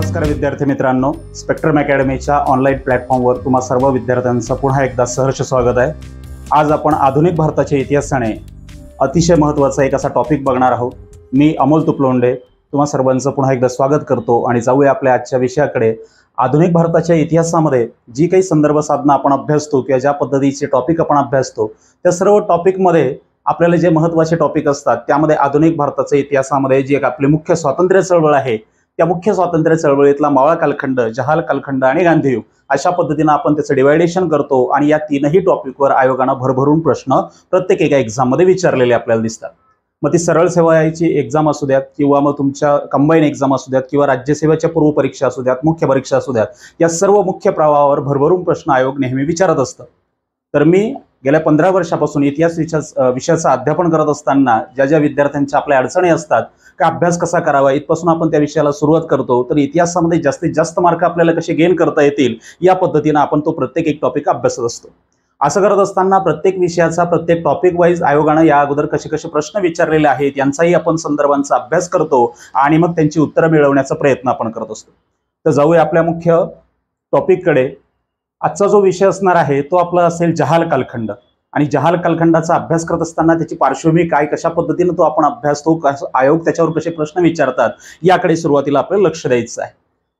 नमस्कार विद्यार्थी मित्रांनो, स्पेक्ट्रम अकॅडमीच्या ऑनलाईन प्लॅटफॉर्मवर तुम्हा सर्व विद्यार्थ्यांचं पुन्हा एकदा सहर्ष स्वागत आहे। आज आपण आधुनिक भारताच्या इतिहासाने अतिशय महत्त्वाचा एक असा टॉपिक बघणार आहोत। मी अमोल तुपलोंडे तुम्हा सर्वांचं पुन्हा एकदा स्वागत करतो आणि जाऊया आपल्या आजच्या विषयाकडे। आधुनिक भारताच्या इतिहासामध्ये जी काही संदर्भ साधना आपण अभ्यासतो किंवा ज्या पद्धतीचे टॉपिक आपण अभ्यासतो त्या सर्व टॉपिकमध्ये आपल्याला जे महत्त्वाचे टॉपिक असतात त्यामध्ये आधुनिक भारताच्या इतिहासामध्ये जी एक आपली मुख्य स्वातंत्र्य चळवळ आहे त्या मुख्य स्वातंत्र्य चळवळीतला मावळा कालखंड, जहाल कालखंड आणि गांधीयुग अशा पद्धतीने आपण त्याचं डिवायडेशन करतो आणि या तीनही टॉपिकवर आयोगाने भरभरून प्रश्न प्रत्येक एका एक्झाम मध्ये विचारलेले आपल्याला दिसतात। मग ती सरळ सेवाची एक्झाम असू द्यात किंवा मग तुमच्या कंबाईन एक्झाम असू द्यात किंवा राज्यसेवेच्या पूर्व परीक्षा असू द्यात, मुख्य परीक्षा असू द्यात, या सर्व मुख्य प्रवाहावर भरभरून प्रश्न आयोग नेहमी विचारत असतं। तर मी गेल्या 15 वर्षापासून इतिहास विषयाचं अध्यापन करत असताना ज्या ज्या विद्यार्थ्यांच्या आपल्या अडचणी असतात का अभ्यास कसा करावा इथपासून आपण त्या विषयाला सुरुवात करतो। तर इतिहासामध्ये जास्तीत जास्त मार्क आपल्याला कसे गेन करता येतील या पद्धतीने आपण तो प्रत्येक एक टॉपिक अभ्यासत असतो। असं करत असताना प्रत्येक विषयाचा प्रत्येक टॉपिक वाईज आयोगाने या अगोदर कसे कसे प्रश्न विचारलेले आहेत यांचाही आपण संदर्भांचा अभ्यास करतो आणि मग त्यांची उत्तरं मिळवण्याचा प्रयत्न आपण करत असतो। तर जाऊया आपल्या मुख्य टॉपिककडे। आजचा जो विषय असणार आहे तो आपला असेल जहाल कालखंड आणि जहाल कालखंडाचा अभ्यास करत असताना त्याची पार्श्वभूमी काय, कशा पद्धतीने तो आपण अभ्यासतो, आयोग त्याच्यावर कसे प्रश्न विचारतात याकडे सुरुवातीला आपल्याला लक्ष द्यायचं आहे।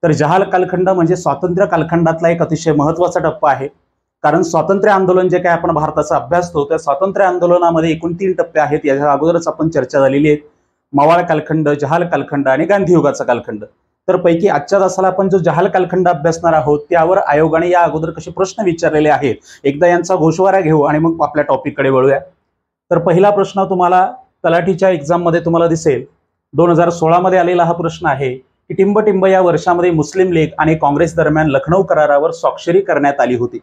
तर जहाल कालखंड म्हणजे स्वातंत्र्य कालखंडातला एक अतिशय महत्त्वाचा टप्पा आहे, कारण स्वातंत्र्य आंदोलन जे काय आपण भारताचं अभ्यासतो त्या स्वातंत्र्य आंदोलनामध्ये एकूण 3 टप्पे आहेत। याच्या अगोदरच आपण चर्चा झालेली आहे, मावळा कालखंड, जहाल कालखंड आणि गांधीयुगाचा कालखंड। तर पैकी आजच्या तासाला आपण जो जहाल कालखंड अभ्यासणार आहोत त्यावर आयोगाने या अगोदर कसे प्रश्न विचारलेले आहेत एकदा यांचा गोषवारा घेऊ आणि मग आपल्या टॉपिककडे वळूया। तर पहिला प्रश्न तुम्हाला तलाठीच्या एक्झाम मध्ये तुम्हाला दिसेल 2016 मध्ये आलेला हा प्रश्न आहे की टिंब या वर्षामध्ये मुस्लिम लीग आणि काँग्रेस दरम्यान लखनौ करारावर स्वाक्षरी करण्यात आली होती।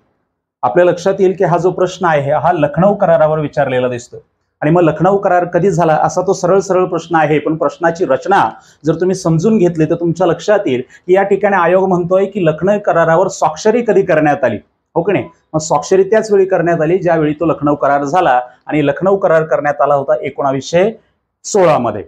आपल्या लक्षात येईल की हा जो प्रश्न आहे हा लखनौ करारावर विचारलेला दिसतो आणि मग लखनौ करार कधी झाला असा तो सरळ प्रश्न आहे, पण प्रश्नाची रचना जर तुम्ही समजून घेतली तर तुमच्या लक्षात येईल की या ठिकाणी आयोग म्हणतोय की लखनौ करारावर स्वाक्षरी कधी करण्यात आली, हो की नाही। मग स्वाक्षरी त्याच वेळी करण्यात आली ज्यावेळी तो लखनौ करार झाला आणि लखनौ करार करण्यात आला होता 1916 मध्ये।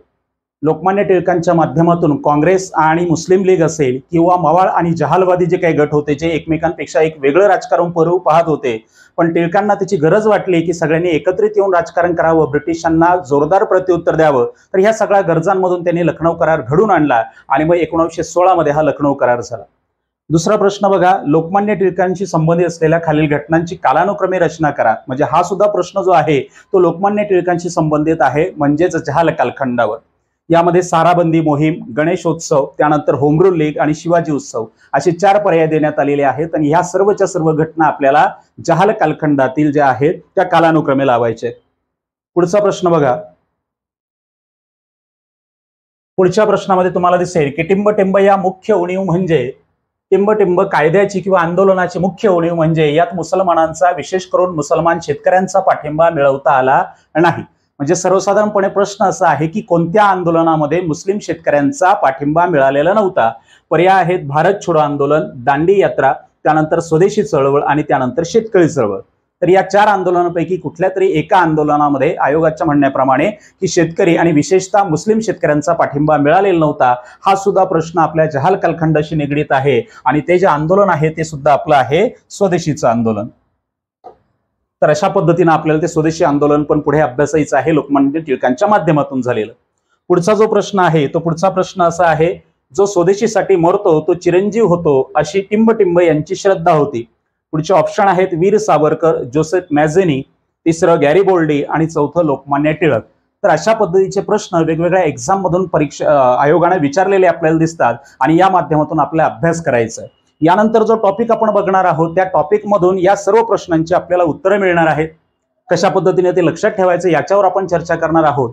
लोकमान्य टिळकांच्या माध्यमातून काँग्रेस आणि मुस्लिम लीग असेल किंवा मवाळ आणि जहालवादी जे काही गट होते जे एकमेकांपेक्षा एक वेगळं राजकारण पाहत होते, पण टिळकांना त्याची गरज वाटली की सगळ्यांनी एकत्रित येऊन राजकारण करावं, ब्रिटिशांना जोरदार प्रत्युत्तर द्यावं। तर ह्या सगळ्या गरजांमधून त्यांनी लखनौ करार घडून आणला आणि मग 1916 मध्ये हा लखनौ करार झाला। दुसरा प्रश्न बघा, लोकमान्य टिळकांशी संबंधित असलेल्या खालील घटनांची कालानुक्रमे रचना करा। म्हणजे हा सुद्धा प्रश्न जो आहे तो लोकमान्य टिळकांशी संबंधित आहे, म्हणजेच जहाल कालखंडावर। यामध्ये साराबंदी मोहीम, गणेशोत्सव, त्यानंतर होमरूल लीग आणि शिवाजी उत्सव असे 4 पर्याय देण्यात आलेले आहेत आणि ह्या सर्वच्या सर्व घटना आपल्याला जहाल कालखंडातील ज्या आहेत त्या कालानुक्रमे लावायचे। पुढचा प्रश्न बघा, पुढच्या प्रश्नामध्ये तुम्हाला दिसेल की टिंब या मुख्य उणीव म्हणजे टिंब कायद्याची किंवा आंदोलनाची मुख्य उणीव म्हणजे यात मुसलमानांचा विशेष करून मुसलमान शेतकऱ्यांचा पाठिंबा मिळवता आला नाही। म्हणजे सर्वसाधारणपणे प्रश्न असा आहे की कोणत्या आंदोलनामध्ये मुस्लिम शेतकऱ्यांचा पाठिंबा मिळालेला नव्हता। पर्याय आहेत भारत छोडो आंदोलन, दांडी यात्रा, त्यानंतर स्वदेशी चळवळ आणि त्यानंतर शेतकरी चळवळ। तर या 4 आंदोलनांपैकी कुठल्या तरी एका आंदोलनामध्ये आयोगाच्या म्हणण्याप्रमाणे की शेतकरी आणि विशेषतः मुस्लिम शेतकऱ्यांचा पाठिंबा मिळालेला नव्हता। हा सुद्धा प्रश्न आपल्या जहाल कालखंडाशी निगडीत आहे आणि ते जे आंदोलन आहे ते सुद्धा आपलं आहे स्वदेशीचं आंदोलन। तर अशा पद्धतीने आपल्याला ते स्वदेशी आंदोलन पण पुढे अभ्यासायचं आहे लोकमान्य टिळकांच्या माध्यमातून झालेलं। पुढचा जो प्रश्न आहे तो पुढचा प्रश्न असा आहे, जो स्वदेशीसाठी मरतो तो चिरंजीव होतो अशी टिंब यांची श्रद्धा होती। पुढचे ऑप्शन आहेत वीर सावरकर, जोसेफ मॅझेनी, तिसरं गॅरिबोल्डी आणि चौथं लोकमान्य टिळक। तर अशा पद्धतीचे प्रश्न वेगवेगळ्या एक्झाम मधून आयोगाने विचारलेले आपल्याला दिसतात आणि या माध्यमातून आपल्याला अभ्यास करायचा आहे। यानंतर जो टॉपिक आपण बघणार आहोत त्या टॉपिक मधून या सर्व प्रश्नांची आपल्याला उत्तरं मिळणार आहेत। कशा पद्धतीने ते लक्षात ठेवायचं याच्यावर आपण चर्चा करणार आहोत।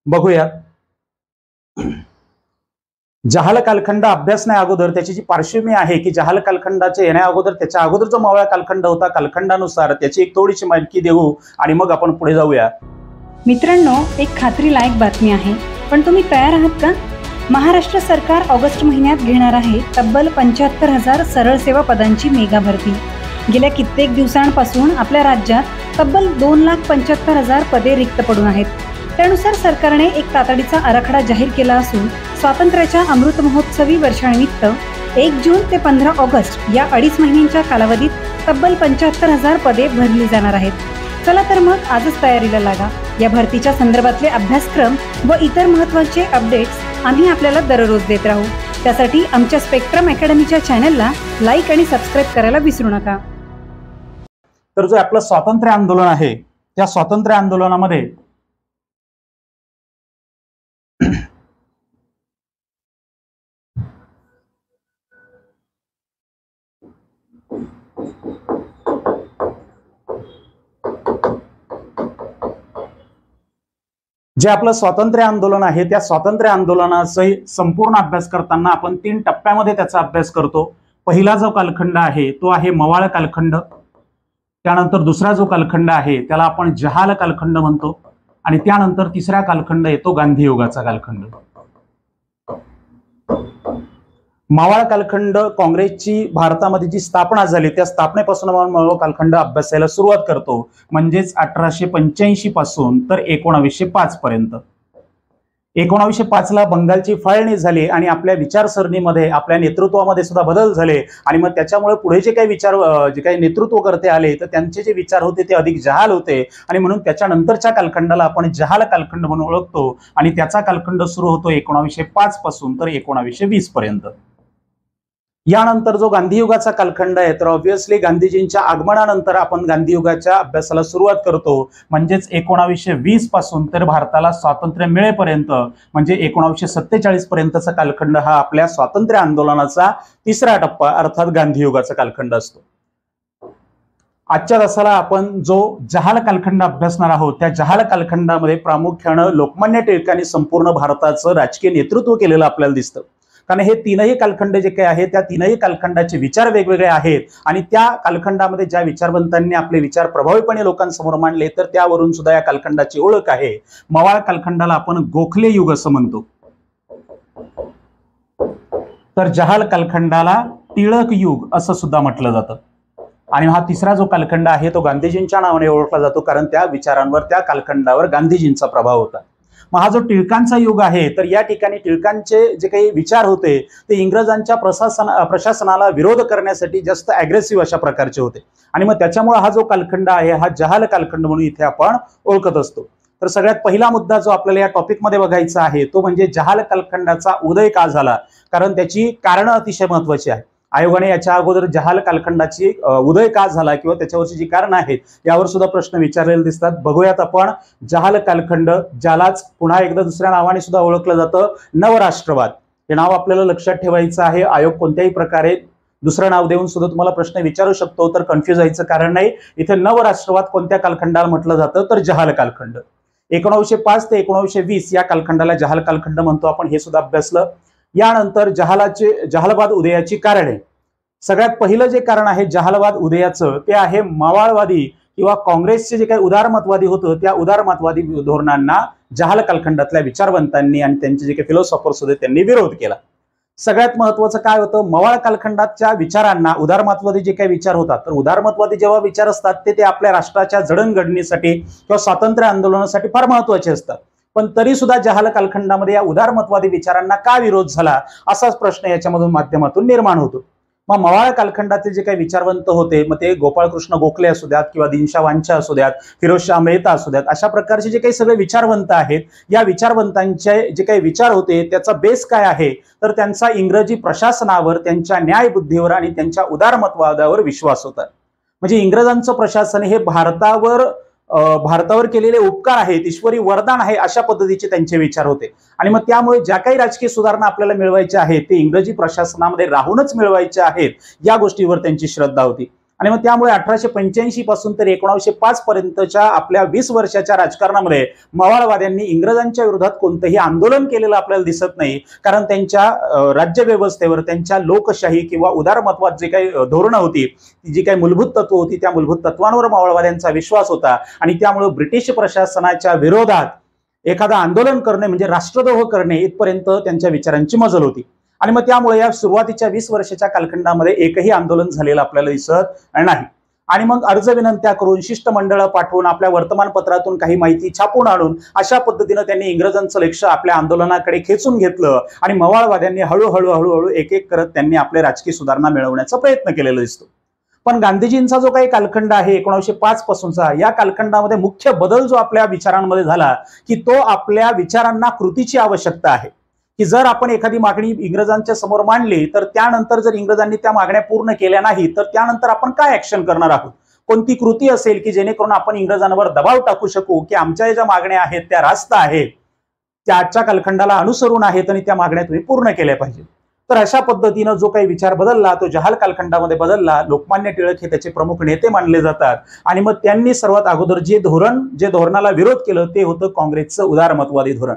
बघूया, जहाल कालखंड अभ्यासण्या अगोदर त्याची जी पार्श्वभूमी आहे की जहाल कालखंडाच्या येण्या अगोदर त्याच्या अगोदर जो मावळा कालखंड होता कालखंडानुसार त्याची एक थोडीशी माहिती देऊ आणि मग आपण पुढे जाऊया। मित्रांनो, एक खात्रीलायक बातमी आहे, पण तुम्ही तयार आहात का? महाराष्ट्र सरकार ऑगस्ट महिन्यात घेणार आहे तब्बल 75,000 सरळ सेवा पदांची मेगा भरती। गेल्या कित्येक दिवसांपासून आपल्या राज्यात तब्बल 2,75,000 पदे रिक्त पडून आहेत। त्यानुसार सरकारने एक तातडीचा आराखडा जाहीर केला असून स्वातंत्र्याच्या अमृत महोत्सवी वर्षानिमित्त 1 जून ते 15 ऑगस्ट या 2.5 महिन्यांच्या कालावधीत तब्बल 75,000 पदे भरली जाणार आहेत. चला तर मग आजच तयारीला लागा. या भरतीच्या संदर्भातले अभ्यासक्रम व इतर महत्त्वाचे अपडेट्स आम्ही आपल्याला दररोज देत राहू. त्यासाठी आमच्या स्पेक्ट्रम अकॅडमीच्या चॅनलला लाईक आणि सबस्क्राईब करायला विसरू नका. तर जो आपलं स्वातंत्र्य आंदोलन आहे त्या स्वातंत्र्य आंदोलनामध्ये जे आपलं स्वातंत्र्य आंदोलन आहे त्या स्वातंत्र्य आंदोलनाचा संपूर्ण अभ्यास करताना आपण 3 टप्प्यामध्ये त्याचा अभ्यास करतो. पहिला जो कालखंड आहे तो आहे मवाळ कालखंड. त्यानंतर दुसरा जो कालखंड आहे त्याला आपण जहाल कालखंड म्हणतो आणि त्यानंतर तिसरा कालखंड येतो गांधी युगाचा कालखंड. मवाळ कालखंड काँग्रेसची भारतामध्ये जी स्थापना झाली त्या स्थापनेपासून आपण मवाळ कालखंड अभ्यासायला सुरुवात करतो. म्हणजेच 1885 पासून तर 1905 पर्यंत. 1905 ला बंगालची फाळणी झाली आणि आपल्या विचारसरणीमध्ये आपल्या नेतृत्वामध्ये सुद्धा बदल झाले आणि मग त्याच्यामुळे पुढे जे काही नेतृत्वकर्ते आले तर त्यांचे जे विचार होते ते अधिक जहाल होते आणि म्हणून त्याच्यानंतरच्या कालखंडाला आपण जहाल कालखंड म्हणून ओळखतो आणि त्याचा कालखंड सुरू होतो 1905 पासून तर 1920 पर्यंत. यानंतर जो गांधी युगाचा कालखंड आहे तर ऑब्व्हियसली गांधीजींच्या आगमनानंतर आपण गांधी युगाच्या अभ्यासाला सुरुवात करतो. म्हणजेच 1920 पासून तर भारताला स्वातंत्र्य मिळेपर्यंत म्हणजे 1947 पर्यंतचा कालखंड हा आपल्या स्वातंत्र्य आंदोलनाचा तिसरा टप्पा अर्थात गांधी युगाचा कालखंड असतो. आजच्या तासाला आपण जो जहाल कालखंड अभ्यासणार आहोत त्या जहाल कालखंडामध्ये प्रामुख्याने लोकमान्य टिळकांनी संपूर्ण भारताचं राजकीय नेतृत्व केलेलं आपल्याला दिसतं. कारण हे तीनही कालखंड जे काही आहेत त्या तीनही कालखंडाचे विचार वेगवेगळे आहेत आणि त्या कालखंडामध्ये ज्या विचारवंतांनी आपले विचार प्रभावीपणे लोकांसमोर मांडले तर त्यावरून सुद्धा या कालखंडाची ओळख आहे. मवाळ कालखंडाला आपण गोखले युग असं म्हणतो तर जहाल कालखंडाला टिळक युग असं सुद्धा म्हटलं जातं. आणि हा तिसरा जो कालखंड आहे तो गांधीजींच्या नावाने ओळखला जातो कारण त्या विचारांवर त्या कालखंडावर गांधीजींचा प्रभाव होता. मग हा जो टिळकांचा युग आहे तर या ठिकाणी टिळकांचे जे काही विचार होते ते इंग्रजांच्या प्रशासनाला विरोध करण्यासाठी जास्त अग्रेसिव्ह अशा प्रकारचे होते आणि मग त्याच्यामुळे हा जो कालखंड आहे हा जहाल कालखंड म्हणून इथे आपण ओळखत असतो. तर सगळ्यात पहिला मुद्दा जो आपल्याला या टॉपिकमध्ये बघायचा आहे तो म्हणजे जहाल कालखंडाचा उदय का झाला, कारण त्याची कारणं अतिशय महत्वाची आहेत. आयोगाने याच्या अगोदर जहाल कालखंडाची उदय का झाला किंवा त्याच्यावरची जी कारणं आहेत यावर सुद्धा प्रश्न विचारलेले दिसतात. बघूयात आपण जहाल कालखंड, ज्यालाच पुन्हा एकदा दुसऱ्या नावाने सुद्धा ओळखलं जातं नवराष्ट्रवाद. हे नाव आपल्याला लक्षात ठेवायचं आहे. आयोग कोणत्याही प्रकारे दुसरं नाव देऊन सुद्धा तुम्हाला प्रश्न विचारू शकतो तर कन्फ्युज व्हायचं कारण नाही. इथे नवराष्ट्रवाद कोणत्या कालखंडाला म्हटलं जातं तर जहाल कालखंड. 1905 ते 1920 या कालखंडाला जहाल कालखंड म्हणतो आपण, हे सुद्धा अभ्यासलं. यानंतर जहालवाद उदयाची कारणे. सगळ्यात पहिलं जे कारण आहे जहालवाद उदयाचं ते आहे मावळवादी किंवा काँग्रेसचे जे काही उदारमतवादी होतं त्या उदारमतवादी धोरणांना जहाल कालखंडातल्या विचारवंतांनी आणि त्यांचे जे काही फिलॉसॉफर्स होते त्यांनी विरोध केला. सगळ्यात महत्वाचं काय होतं, मवाळ कालखंडाच्या विचारांना उदारमतवादी जे काही विचार होतात तर उदारमतवादी जेव्हा विचार असतात ते आपल्या राष्ट्राच्या जडणघडणीसाठी किंवा स्वातंत्र्य आंदोलनासाठी फार महत्वाचे असतात. पण तरी सुद्धा जहाल कालखंडामध्ये या उदारमतवादी विचारांना का विरोध झाला असाच प्रश्न याच्यामधून माध्यमातून निर्माण होतो. मग मवाळ कालखंडातील जे काही विचारवंत होते मग ते गोपाळकृष्ण गोखले असू द्यात किंवा दिनशा वांछा असू द्यात, फिरोजशाह मेहता असू द्यात, अशा प्रकारचे जे काही सगळे विचारवंत आहेत या विचारवंतांचे जे काही विचार होते त्याचा बेस काय आहे तर त्यांचा इंग्रजी प्रशासनावर, त्यांच्या न्यायबुद्धीवर आणि त्यांच्या उदारमतवादावर विश्वास होता. म्हणजे इंग्रजांचं प्रशासन हे भारतावर केलेले उपकार आहेत, ईश्वरी वरदान आहे अशा पद्धतीचे त्यांचे विचार होते. आणि मग त्यामुळे ज्या काही राजकीय सुधारणा आपल्याला मिळवायच्या आहेत ते इंग्रजी प्रशासनामध्ये राहूनच मिळवायच्या आहेत या गोष्टीवर त्यांची श्रद्धा होती. आणि मग त्यामुळे 1885 पासून तर 1905 पर्यंतच्या आपल्या 20 वर्षाच्या राजकारणामध्ये मवाळवाद्यांनी इंग्रजांच्या विरोधात कोणतंही आंदोलन केलेलं आपल्याला दिसत नाही. कारण त्यांच्या राज्यव्यवस्थेवर, त्यांच्या लोकशाही किंवा उदारमतवाद जे काही धोरणं होती, जी काही मूलभूत तत्व होती त्या मूलभूत तत्वांवर मवाळवाद्यांचा विश्वास होता. आणि त्यामुळे ब्रिटिश प्रशासनाच्या विरोधात एखादं आंदोलन करणे म्हणजे राष्ट्रद्रोह करणे इथपर्यंत त्यांच्या विचारांची मजल होती. आणि मग त्यामुळे या सुरुवातीच्या 20 वर्षाच्या कालखंडामध्ये एकही आंदोलन झालेलं आपल्याला दिसत नाही. आणि मग अर्ज विनंत्या करून शिष्टमंडळ पाठवून आपल्या वर्तमानपत्रातून काही माहिती छापून आणून अशा पद्धतीनं त्यांनी इंग्रजांचं लक्ष आपल्या आंदोलनाकडे खेचून घेतलं आणि मवाळवाद्यांनी हळूहळू एक एक करत त्यांनी आपले राजकीय सुधारणा मिळवण्याचा प्रयत्न केलेला दिसतो. पण गांधीजींचा जो काही कालखंड आहे 1905 पासूनचा, या कालखंडामध्ये मुख्य बदल जो आपल्या विचारांमध्ये झाला की तो आपल्या विचारांना कृतीची आवश्यकता आहे. की जर आपण एखादी मागणी इंग्रजांच्या समोर मांडली तर त्यानंतर जर इंग्रजांनी त्या मागण्या पूर्ण केल्या नाही तर त्यानंतर आपण काय ऍक्शन करणार आहोत, कोणती कृती असेल की जेणेकरून आपण इंग्रजांवर दबाव टाकू शकू की आमच्या ज्या मागण्या आहेत त्या रास्त आहेत, त्या आजच्या कालखंडाला अनुसरून आहेत आणि त्या मागण्या तुम्ही पूर्ण केल्या पाहिजे. तर अशा पद्धतीनं जो काही विचार बदलला तो जहाल कालखंडामध्ये बदलला. लोकमान्य टिळक हे त्याचे प्रमुख नेते मानले जातात आणि मग त्यांनी सर्वात अगोदर जे धोरणाला विरोध केलं ते होतं काँग्रेसचं उदारमतवादी धोरण.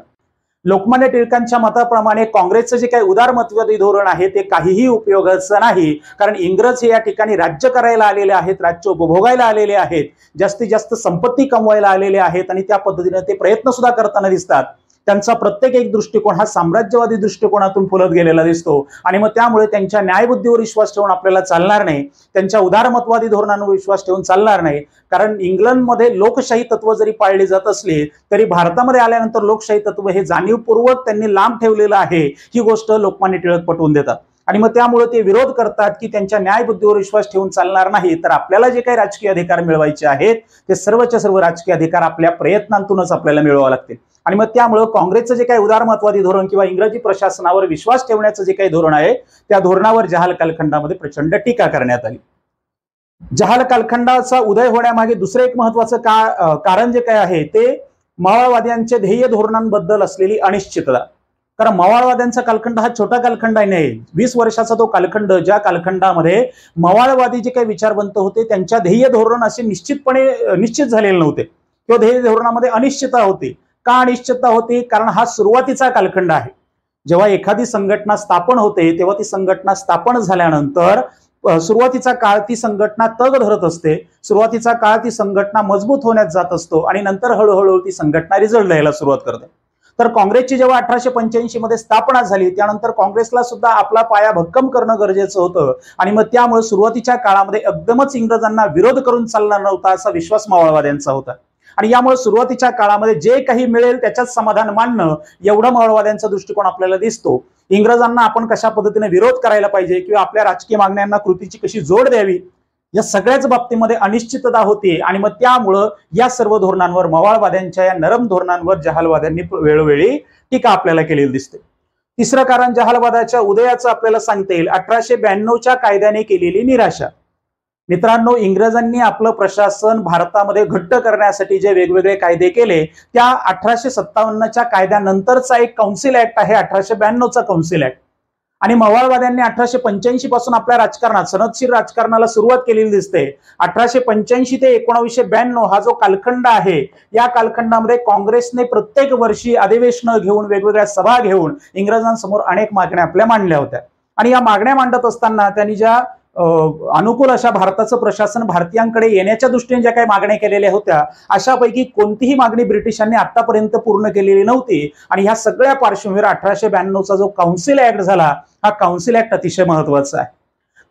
लोकमान्य टिळकांच्या मताप्रमाणे काँग्रेसचं जे काही उदारमतवादी धोरण आहे ते काहीही उपयोगाचं नाही, कारण इंग्रज हे या ठिकाणी राज्य करायला आलेले आहेत, राज्य उपभोगायला आलेले आहेत, जास्तीत जास्त संपत्ती कमवायला आलेले आहेत आणि त्या पद्धतीने ते प्रयत्न सुद्धा करताना दिसतात. त्यांचा प्रत्येक एक दृष्टिकोन हा साम्राज्यवादी दृष्टिकोनातून फुलत गेलेला दिसतो आणि मग त्यामुळे त्यांच्या न्यायबुद्धीवर विश्वास ठेवून आपल्याला चालणार नाही, त्यांच्या उदारमतवादी धोरणांवर विश्वास ठेवून चालणार नाही. कारण इंग्लंडमध्ये लोकशाही तत्व जरी पाळली जात असली तरी भारतामध्ये आल्यानंतर लोकशाही तत्व हे जाणीवपूर्वक त्यांनी लांब ठेवलेलं आहे, ही गोष्ट लोकमान्य टिळक पटवून देतात. आणि मग त्यामुळे ते विरोध करतात की त्यांच्या न्यायबुद्धीवर विश्वास ठेवून चालणार नाही, तर आपल्याला जे काही राजकीय अधिकार मिळवायचे आहेत ते सर्वच्या सर्व राजकीय अधिकार आपल्या प्रयत्नांतूनच आपल्याला मिळवावे लागतील. आणि मग त्यामुळे काँग्रेसचं जे काही उदारमतवादी धोरण किंवा इंग्रजी प्रशासनावर विश्वास ठेवण्याचं जे काही धोरण आहे त्या धोरणावर जहाल कालखंडामध्ये प्रचंड टीका करण्यात आली. जहाल कालखंडाचा उदय होण्यामागे दुसरं एक महत्वाचं कारण जे काय आहे ते मवाळवाद्यांचे ध्येय धोरणांबद्दल असलेली अनिश्चितता. कारण मवाळवाद्यांचा कालखंड हा छोटा कालखंड नाही, 20 वर्षाचा तो कालखंड, ज्या कालखंडामध्ये मवाळवादी जे काही विचारवंत होते त्यांच्या ध्येय धोरण असे निश्चित झालेले नव्हते किंवा ध्येय धोरणामध्ये अनिश्चितता होती. का अनिश्चितता होती? कारण हा सुरुवातीचा कालखंड आहे. जेव्हा एखादी संघटना स्थापन होते तेव्हा ती संघटना स्थापन झाल्यानंतर सुरुवातीचा काळ ती संघटना तग धरत असते, सुरुवातीचा काळ ती संघटना मजबूत होण्यात जात असतो आणि नंतर हळूहळू ती संघटना रिझल्ट द्यायला सुरुवात करते. तर काँग्रेसची जेव्हा 1885 मध्ये स्थापना झाली त्यानंतर काँग्रेसला सुद्धा आपला पाया भक्कम करणं गरजेचं होतं आणि मग त्यामुळे सुरुवातीच्या काळामध्ये एकदमच इंग्रजांना विरोध करून चालणार नव्हता असा विश्वास मवाळवाद्यांचा होता. आणि यामुळे सुरुवातीच्या काळामध्ये जे काही मिळेल त्याच्यात समाधान मानणं एवढा मवाळवाद्यांचा दृष्टिकोन आपल्याला दिसतो. इंग्रजांना आपण कशा पद्धतीने विरोध करायला पाहिजे किंवा आपल्या राजकीय मागण्यांना कृतीची कशी जोड द्यावी या सगळ्याच बाबतीमध्ये अनिश्चितता होती आणि मग त्यामुळं या सर्व धोरणांवर मवाळवाद्यांच्या या नरम धोरणांवर जहालवाद्यांनी वेळोवेळी टीका आपल्याला केलेली दिसते. तिसरं कारण जहालवादाच्या उदयाचं आपल्याला सांगता येईल 1892च्या कायद्याने केलेली निराशा. मित्रांनो, इंग्रजांनी आपलं प्रशासन भारतामध्ये घट्ट करण्यासाठी जे वेगवेगळे कायदे केले त्या 1857च्या कायद्यानंतरचा एक काउन्सिल ऍक्ट आहे 1892चा काउन्सिल ऍक्ट. आणि मवाळवाद्यांनी 1885 पासून आपल्या राजकारणात सनदशीर राजकारणाला सुरुवात केलेली दिसते. 1885 ते 1992 हा जो कालखंड आहे या कालखंडामध्ये काँग्रेसने प्रत्येक वर्षी अधिवेशनं घेऊन वेगवेगळ्या सभा घेऊन इंग्रजांसमोर अनेक मागण्या आपल्या मांडल्या होत्या. आणि या मागण्या मांडत असताना त्यांनी ज्या अनुकूल अशा भारताचं प्रशासन भारतीयांकडे येण्याच्या दृष्टीने ज्या काही मागण्या केलेल्या होत्या अशापैकी कोणतीही मागणी ब्रिटिशांनी आतापर्यंत पूर्ण केलेली नव्हती. आणि ह्या सगळ्या पार्श्वभूमीवर 1892चा जो काउन्सिल ऍक्ट झाला हा काउन्सिल ऍक्ट अतिशय महत्वाचा आहे.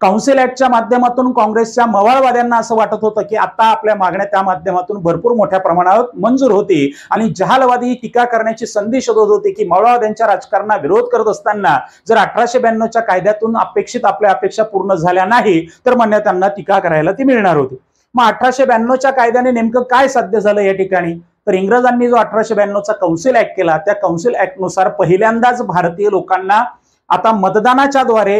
काउन्सिल ऍक्टच्या माध्यमातून काँग्रेसच्या मवाळवाद्यांना असं वाटत होतं की आता आपल्या मागण्या त्या माध्यमातून भरपूर मोठ्या प्रमाणावर मंजूर होती आणि जहालवादी टीका करण्याची संधी शोधत होती की मवाळवाद्यांच्या राजकारणाला विरोध करत असताना जर 1892च्या कायद्यातून आपल्या अपेक्षा पूर्ण झाल्या नाही तर म्हणण्यात त्यांना टीका करायला ती मिळणार होती. मग 1892च्या कायद्याने नेमकं काय साध्य झालं या ठिकाणी? तर इंग्रजांनी जो 1892चा काउन्सिल ऍक्ट केला त्या काउन्सिल ऍक्टनुसार पहिल्यांदाच भारतीय लोकांना आता मतदानाच्या द्वारे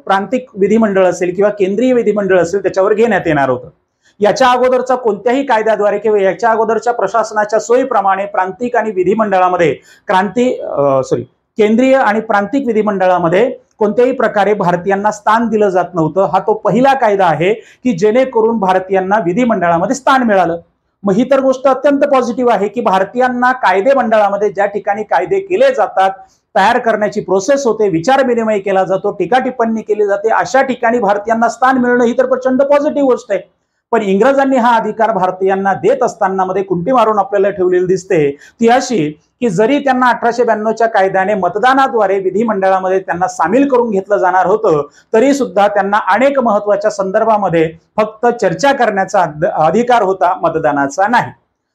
प्रांतिक विधिमंडळ असेल किंवा केंद्रीय विधिमंडळ असेल त्याच्यावर घेण्यात येणार होतं. याच्या अगोदरचा कोणत्याही कायद्याद्वारे किंवा याच्या अगोदरच्या प्रशासनाच्या सोयीप्रमाणे प्रांतिक आणि विधिमंडळामध्ये केंद्रीय आणि प्रांतिक विधिमंडळामध्ये कोणत्याही प्रकारे भारतीयांना स्थान दिलं जात नव्हतं. हा तो पहिला कायदा आहे की जेणेकरून भारतीयांना विधिमंडळामध्ये स्थान मिळालं. मग ही तर गोष्ट अत्यंत पॉझिटिव्ह आहे की भारतीयांना कायदे मंडळामध्ये ज्या ठिकाणी कायदे केले जातात तयार करण्याची प्रोसेस होते, विचार विनिमय केला जातो, टीका टिप्पणी केली जाते, अशा ठिकाणी भारतीयांना स्थान मिळणं ही तर प्रचंड पॉझिटिव्ह गोष्ट आहे. पण इंग्रजांनी हा अधिकार भारतीयांना देत असताना मध्ये कुंटी मारून आपल्याला ठेवलेली दिसते ती अशी की जरी त्यांना 1892च्या कायद्याने मतदानाद्वारे विधिमंडळामध्ये त्यांना सामील करून घेतलं जाणार होतं, तरी सुद्धा त्यांना अनेक महत्वाच्या संदर्भामध्ये फक्त चर्चा करण्याचा अधिकार होता, मतदानाचा नाही.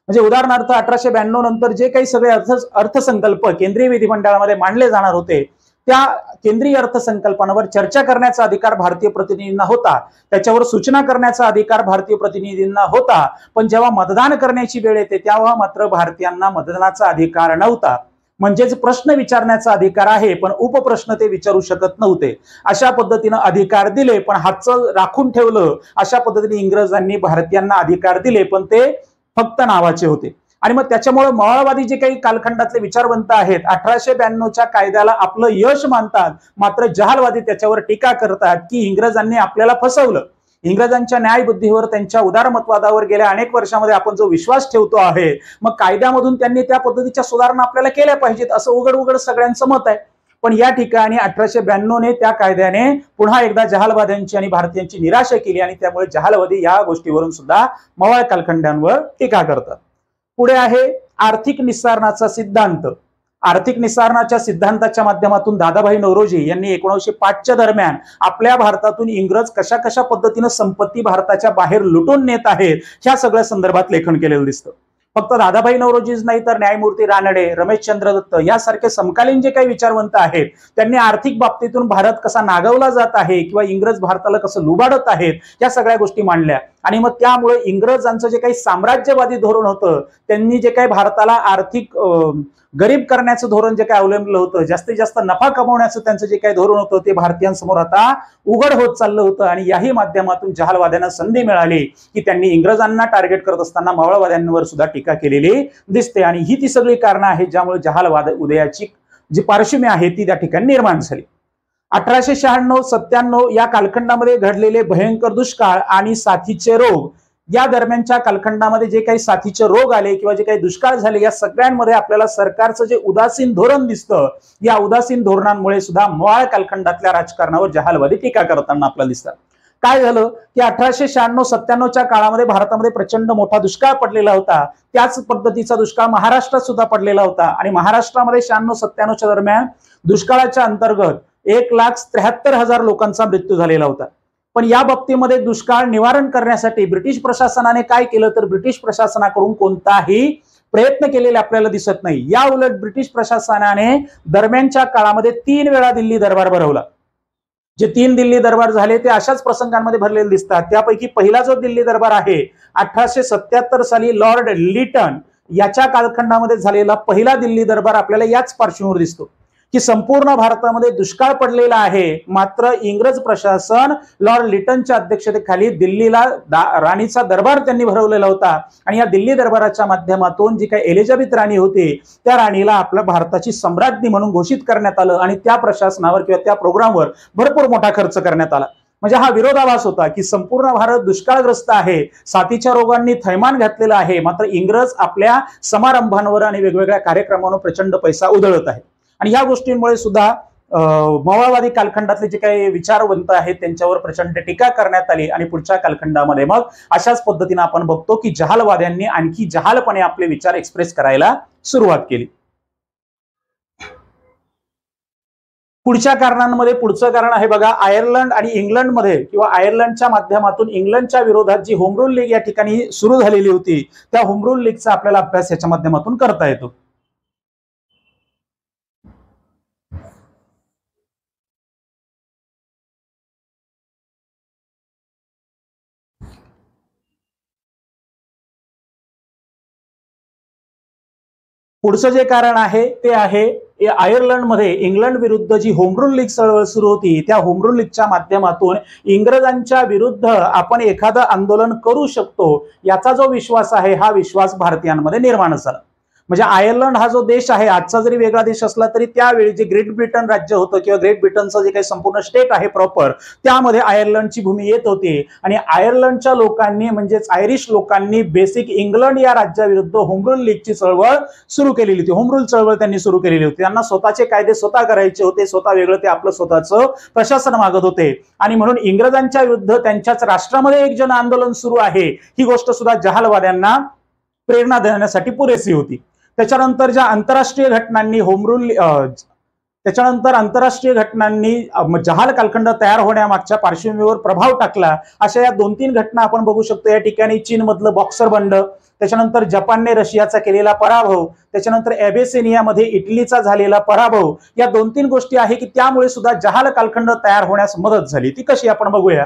म्हणजे उदाहरणार्थ 1892 नंतर जे काही सगळे अर्थसंकल्प केंद्रीय विधिमंडळामध्ये मांडले जाणार होते, त्या केंद्रीय अर्थसंकल्पांवर चर्चा करण्याचा अधिकार भारतीय प्रतिनिधींना होता, त्याच्यावर सूचना करण्याचा अधिकार भारतीय प्रतिनिधींना होता. पण जेव्हा मतदान करण्याची वेळ येते तेव्हा मात्र भारतीयांना मतदानाचा अधिकार नव्हता. म्हणजेच प्रश्न विचारण्याचा अधिकार आहे पण उपप्रश्न ते विचारू शकत नव्हते. अशा पद्धतीने अधिकार दिले पण हातचं राखून ठेवलं. अशा पद्धतीने इंग्रजांनी भारतीयांना अधिकार दिले पण ते फक्त नावाचे होते. आणि मग त्याच्यामुळे मवाळवादी जे काही कालखंडातले विचारवंत आहेत 1892च्या कायद्याला आपलं यश मानतात, मात्र जहालवादी त्याच्यावर टीका करतात की इंग्रजांनी आपल्याला फसवलं. इंग्रजांच्या न्यायबुद्धीवर, त्यांच्या उदारमतवादावर गेल्या अनेक वर्षामध्ये आपण जो विश्वास ठेवतो आहे, मग कायद्यामधून त्यांनी त्या पद्धतीच्या सुधारणा आपल्याला केल्या पाहिजेत असं उघड उघड सगळ्यांचं मत आहे. पण या ठिकाणी 1892ने त्या कायद्याने पुन्हा एकदा जहालवाद्यांची आणि भारतीयांची निराशा केली आणि त्यामुळे जहालवादी या गोष्टीवरून सुद्धा मवाळ कालखंडांवर टीका करतात. पुढे आहे आर्थिक निस्सारणाचा सिद्धांत. आर्थिक निस्सारणाच्या सिद्धांताच्या माध्यमातून दादाभाई नौरोजी यांनी 1905च्या दरम्यान आपल्या भारतातून इंग्रज कशा कशा पद्धतीने संपत्ती भारताच्या बाहेर लुटून नेत आहेत ह्या सगळ्या संदर्भात लेखन केलेलं दिसतं. फक्त दादाभाई नौरोजीच नाही तर न्यायमूर्ती रानडे, रमेशचंद्र दत्त यासारखे समकालीन जे काही विचारवंत आहेत त्यांनी आर्थिक बाबतीतून भारत कसा नागवला जात आहे किंवा इंग्रज भारताला कसं लुबाडत आहेत या सगळ्या गोष्टी मांडल्या. आणि मग त्यामुळे इंग्रजांचं जे काही साम्राज्यवादी धोरण होतं, त्यांनी जे काही भारताला आर्थिक गरीब करण्याचं धोरण जे काही अवलंबलं होतं, जास्तीत जास्त नफा कमवण्याचं त्यांचं जे काही धोरण होतं ते भारतीयांसमोर आता उघड होत चाललं होतं. आणि याही माध्यमातून जहालवाद्यांना संधी मिळाली की त्यांनी इंग्रजांना टार्गेट करत असताना मवाळवाद्यांवर सुद्धा टीका केलेली दिसते. आणि ही ती सगळी कारणं आहेत ज्यामुळे जहालवाद उदयाची जी पार्श्वभूमी आहे ती त्या ठिकाणी निर्माण झाली. 1896-97 या कालखंडामध्ये घडलेले भयंकर दुष्काळ आणि साथीचे रोग, या दरम्यानच्या कालखंडामध्ये जे काही साथीचे रोग आले किंवा जे काही दुष्काळ झाले, या सगळ्यांमध्ये आपल्याला सरकारचं जे उदासीन धोरण दिसतं, या उदासीन धोरणांमुळे सुद्धा मवाळ कालखंडातल्या राजकारणावर जहालवादी टीका करताना आपल्याला दिसतात. काय झालं की 1896-97च्या काळामध्ये भारतामध्ये प्रचंड मोठा दुष्काळ पडलेला होता. त्याच पद्धतीचा दुष्काळ महाराष्ट्रात सुद्धा पडलेला होता. आणि महाराष्ट्रामध्ये 96-97च्या दरम्यान दुष्काळाच्या अंतर्गत 1,73,000 लोकांचा मृत्यू झालेला होता. पण या बाबतीमध्ये दुष्काळ निवारण करण्यासाठी ब्रिटिश प्रशासनाने काय केलं तर ब्रिटिश प्रशासनाकडून कोणताही प्रयत्न केलेले आपल्याला दिसत नाही. या उलट ब्रिटिश प्रशासनाने दरम्यानच्या काळामध्ये 3 वेळा दिल्ली दरबार भरवला. जे 3 दिल्ली दरबार झाले ते अशाच प्रसंगांमध्ये भरलेले दिसतात. त्यापैकी पहिला जो दिल्ली दरबार आहे 1877 साली लॉर्ड लिटन याच्या कालखंडामध्ये झालेला पहिला दिल्ली दरबार आपल्याला याच पार्श्वभूमीवर दिसतो की संपूर्ण भारतामध्ये दुष्काळ पडलेला आहे, मात्र इंग्रज प्रशासन लॉर्ड लिटनच्या अध्यक्षतेखाली दिल्लीला राणीचा दरबार त्यांनी भरवलेला होता. आणि या दिल्ली दरबाराच्या माध्यमातून जी काही एलिझाबेथ राणी होती त्या राणीला आपल्या भारताची सम्राज्ञी म्हणून घोषित करण्यात आलं आणि त्या प्रशासनावर किंवा त्या प्रोग्रामवर भरपूर मोठा खर्च करण्यात आला. म्हणजे हा विरोधाभास होता की संपूर्ण भारत दुष्काळग्रस्त आहे, साथीच्या रोगांनी थैमान घातलेला आहे, मात्र इंग्रज आपल्या समारंभांवर आणि वेगवेगळ्या कार्यक्रमांवर प्रचंड पैसा उधळत आहे. आणि या गोष्टींमुळे सुद्धा मवाळवादी कालखंडातले जे काही विचारवंत आहेत त्यांच्यावर प्रचंड टीका करण्यात आली. आणि पुढच्या कालखंडामध्ये मग अशाच पद्धतीने आपण बघतो की जहालवाद्यांनी आणखी जहालपणे आपले विचार एक्सप्रेस करायला सुरुवात केली. पुढच्या कारणांमध्ये पुढचं कारण आहे बघा, आयर्लंड आणि इंग्लंडमध्ये किंवा आयर्लंडच्या माध्यमातून इंग्लंडच्या विरोधात जी होम रूल लीग या ठिकाणी सुरू झालेली होती त्या होम रूल लीगचा आपल्याला अभ्यास याच्या माध्यमातून करता येतो. पुढचं जे कारण आहे ते आहे आयर्लंडमध्ये इंग्लंड विरुद्ध जी होम रूल लीग चळवळ सुरू होती त्या होम रूल लीगच्या माध्यमातून इंग्रजांच्या विरुद्ध आपण एखादं आंदोलन करू शकतो याचा जो विश्वास आहे हा विश्वास भारतीयांमध्ये निर्माण झाला. म्हणजे आयर्लंड हा जो देश आहे, आजचा जरी वेगळा देश असला तरी त्यावेळी जे ग्रेट ब्रिटन राज्य होतं किंवा ग्रेट ब्रिटनचं जे काही संपूर्ण स्टेट आहे प्रॉपर, त्यामध्ये आयर्लंडची भूमी येत होती. आणि आयर्लंडच्या लोकांनी म्हणजेच आयरिश लोकांनी बेसिक इंग्लंड या राज्याविरुद्ध होम रूल लीगची चळवळ सुरू केलेली होती. होम रूल चळवळ त्यांनी सुरू केलेली होती. त्यांना स्वतःचे कायदे स्वतः करायचे होते, स्वतः वेगळं ते आपलं स्वतःचं प्रशासन मागत होते. आणि म्हणून इंग्रजांच्या विरुद्ध त्यांच्याच राष्ट्रामध्ये एक जन आंदोलन सुरू आहे, ही गोष्ट सुद्धा जहालवाद्यांना प्रेरणा देण्यासाठी पुरेसी होती. त्याच्यानंतर ज्या आंतरराष्ट्रीय घटनांनी आंतरराष्ट्रीय घटनांनी जहाल कालखंड तयार होण्यामागच्या पार्श्वभूमीवर प्रभाव टाकला, अशा या 2-3 घटना आपण बघू शकतो या ठिकाणी. चीन मधलं बॉक्सर बंड, त्याच्यानंतर जपानने रशियाचा केलेला पराभव, त्याच्यानंतर एबेसिनियामध्ये इटलीचा झालेला पराभव, या 2-3 गोष्टी आहे की त्यामुळे सुद्धा जहाल कालखंड तयार होण्यास मदत झाली. ती कशी आपण बघूया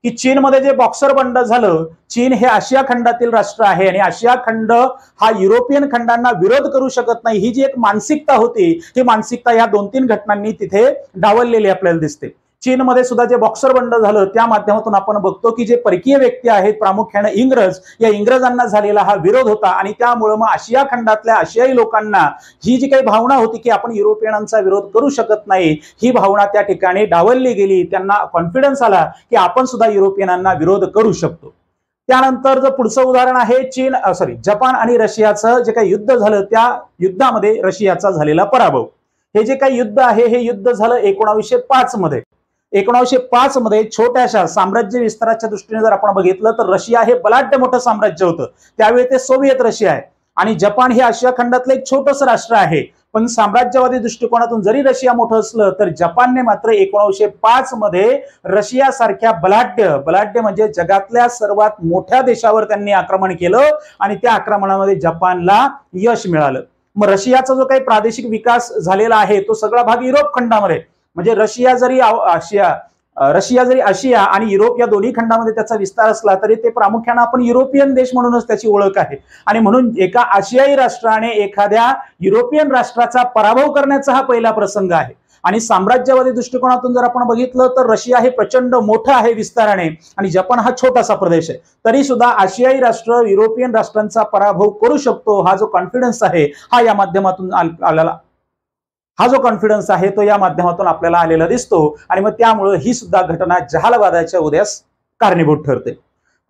की चीनमध्ये जे बॉक्सर बंड झालं, चीन हे आशिया खंडातील राष्ट्र आहे आणि आशिया खंड हा युरोपियन खंडांना विरोध करू शकत नाही, ही जी एक मानसिकता होती, ही मानसिकता या 2-3 घटनांनी तिथे डावललेली आपल्याला दिसते. चीनमध्ये सुद्धा जे बॉक्सर बंड झालं त्या माध्यमातून आपण बघतो की जे परकीय व्यक्ती आहेत, प्रामुख्याने इंग्रज, या इंग्रजांना झालेला हा विरोध होता. आणि त्यामुळे मग आशिया खंडातल्या आशियाई लोकांना ही जी काही भावना होती की आपण युरोपियनांचा विरोध करू शकत नाही, ही भावना त्या ठिकाणी डावलली गेली. त्यांना कॉन्फिडन्स आला की आपण सुद्धा युरोपियनांना विरोध करू शकतो. त्यानंतर जर पुढचं उदाहरण आहे जपान आणि रशियाचं जे काही युद्ध झालं, त्या युद्धामध्ये रशियाचा झालेला पराभव. हे जे काही युद्ध आहे, हे युद्ध झालं 1905 मध्ये. 1905 मध्ये छोट्याशा साम्राज्य विस्ताराच्या दृष्टीने जर आपण बघितलं तर रशिया हे बलाढ्य मोठं साम्राज्य होतं. त्यावेळी ते सोव्हिएत रशिया आहे आणि जपान हे आशिया खंडातलं एक छोटंसं राष्ट्र आहे. पण साम्राज्यवादी दृष्टिकोनातून जरी रशिया मोठं असलं तर जपानने मात्र 1905 मध्ये रशियासारख्या बलाढ्य म्हणजे जगातल्या सर्वात मोठ्या देशावर त्यांनी आक्रमण केलं आणि त्या आक्रमणामध्ये जपानला यश मिळालं. मग रशियाचा जो काही प्रादेशिक विकास झालेला आहे तो सगळा भाग युरोप खंडामध्ये, म्हणजे रशिया जरी आशिया आणि युरोप या दोन्ही खंडामध्ये त्याचा विस्तार असला तरी ते प्रामुख्याने आपण युरोपियन देश म्हणूनच त्याची ओळख आहे. आणि म्हणून एका आशियाई राष्ट्राने एखाद्या युरोपियन राष्ट्राचा पराभव करण्याचा हा पहिला प्रसंग आहे. आणि साम्राज्यवादी दृष्टिकोनातून जर आपण बघितलं तर रशिया हे प्रचंड मोठं आहे विस्ताराने आणि जपान हा छोटासा प्रदेश आहे. तरी सुद्धा आशियाई राष्ट्र युरोपियन राष्ट्रांचा पराभव करू शकतो, हा जो कॉन्फिडन्स आहे हा या माध्यमातून आपल्याला आलेला दिसतो. आणि मग त्यामुळे ही सुद्धा घटना जहालवादाच्या उदयास कारणीभूत ठरते.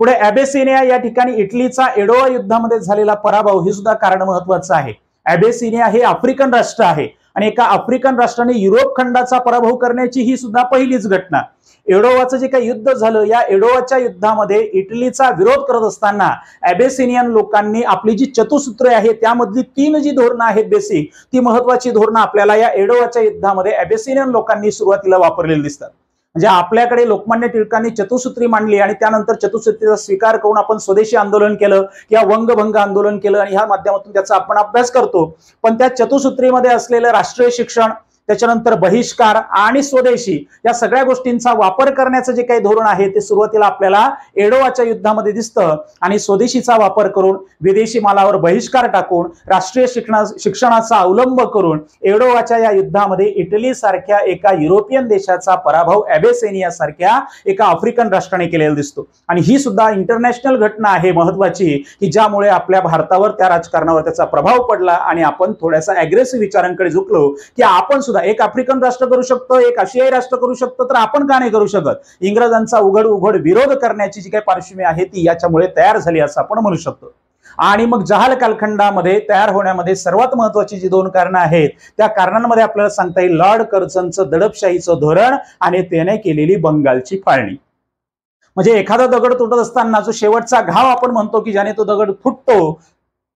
पुढे एबेसिनिया या ठिकाणी इटलीचा एडोवा युद्धामध्ये झालेला पराभव, हे सुद्धा कारण महत्वाचं आहे. एबेसिनिया हे आफ्रिकन राष्ट्र आहे आणि एका आफ्रिकन राष्ट्राने युरोप खंडाचा पराभव करण्याची ही सुद्धा पहिलीच घटना. एडोवाचं जे काही युद्ध झालं, या एडोवाच्या युद्धामध्ये इटलीचा विरोध करत असताना एबेसिनियन लोकांनी आपली जी चतुसूत्रे आहेत त्यामधली 3 जी धोरणं आहेत बेसिक, ती महत्वाची धोरणं आपल्याला या एडोवाच्या युद्धामध्ये एबेसिनियन लोकांनी सुरुवातीला वापरलेली दिसतात. म्हणजे आपल्याकडे लोकमान्य टिळकांनी चतुसूत्री मांडली आणि त्यानंतर चतुसूत्रीचा स्वीकार करून आपण स्वदेशी आंदोलन केलं किंवा वंगभंग आंदोलन केलं आणि ह्या माध्यमातून त्याचा आपण अभ्यास करतो. पण त्या चतुसूत्रीमध्ये असलेलं राष्ट्रीय शिक्षण, त्याच्यानंतर बहिष्कार आणि स्वदेशी या सगळ्या गोष्टींचा वापर करण्याचं जे काही धोरण आहे ते सुरुवातीला आपल्याला एडोवाच्या युद्धामध्ये दिसतं. आणि स्वदेशीचा वापर करून, विदेशी मालावर बहिष्कार टाकून, राष्ट्रीय शिक्षणाचा अवलंब करून एडोवाच्या या युद्धामध्ये इटली सारख्या एका युरोपियन देशाचा पराभव एबेसिनिया सारख्या एका आफ्रिकन राष्ट्राने केलेला दिसतो. आणि ही सुद्धा इंटरनॅशनल घटना आहे महत्वाची, की ज्यामुळे आपल्या भारतावर, त्या राजकारणावर त्याचा प्रभाव पडला आणि आपण थोड्यासा अग्रेसिव्ह विचारांकडे झुकलो की आपण एक आफ्रिकन राष्ट्र करू शकतो, एक आशियाई राष्ट्र करू शकतो, तर आपण का नाही करू शकत. इंग्रजांचा उघड विरोध करण्याची जी काही पार्श्वभूमी आहे ती याच्यामुळे तयार झाली असं आपण म्हणू शकतो. आणि मग जहाल कालखंडामध्ये तयार होण्यामध्ये सर्वात महत्वाची जी 2 कारणं आहेत त्या कारणांमध्ये आपल्याला सांगता येईल लॉर्ड कर्झनचं दडपशाहीचं धोरण आणि त्याने केलेली बंगालची फाळणी. म्हणजे एखादा दगड तुटत असताना जो शेवटचा घाव आपण म्हणतो की ज्याने तो दगड फुटतो,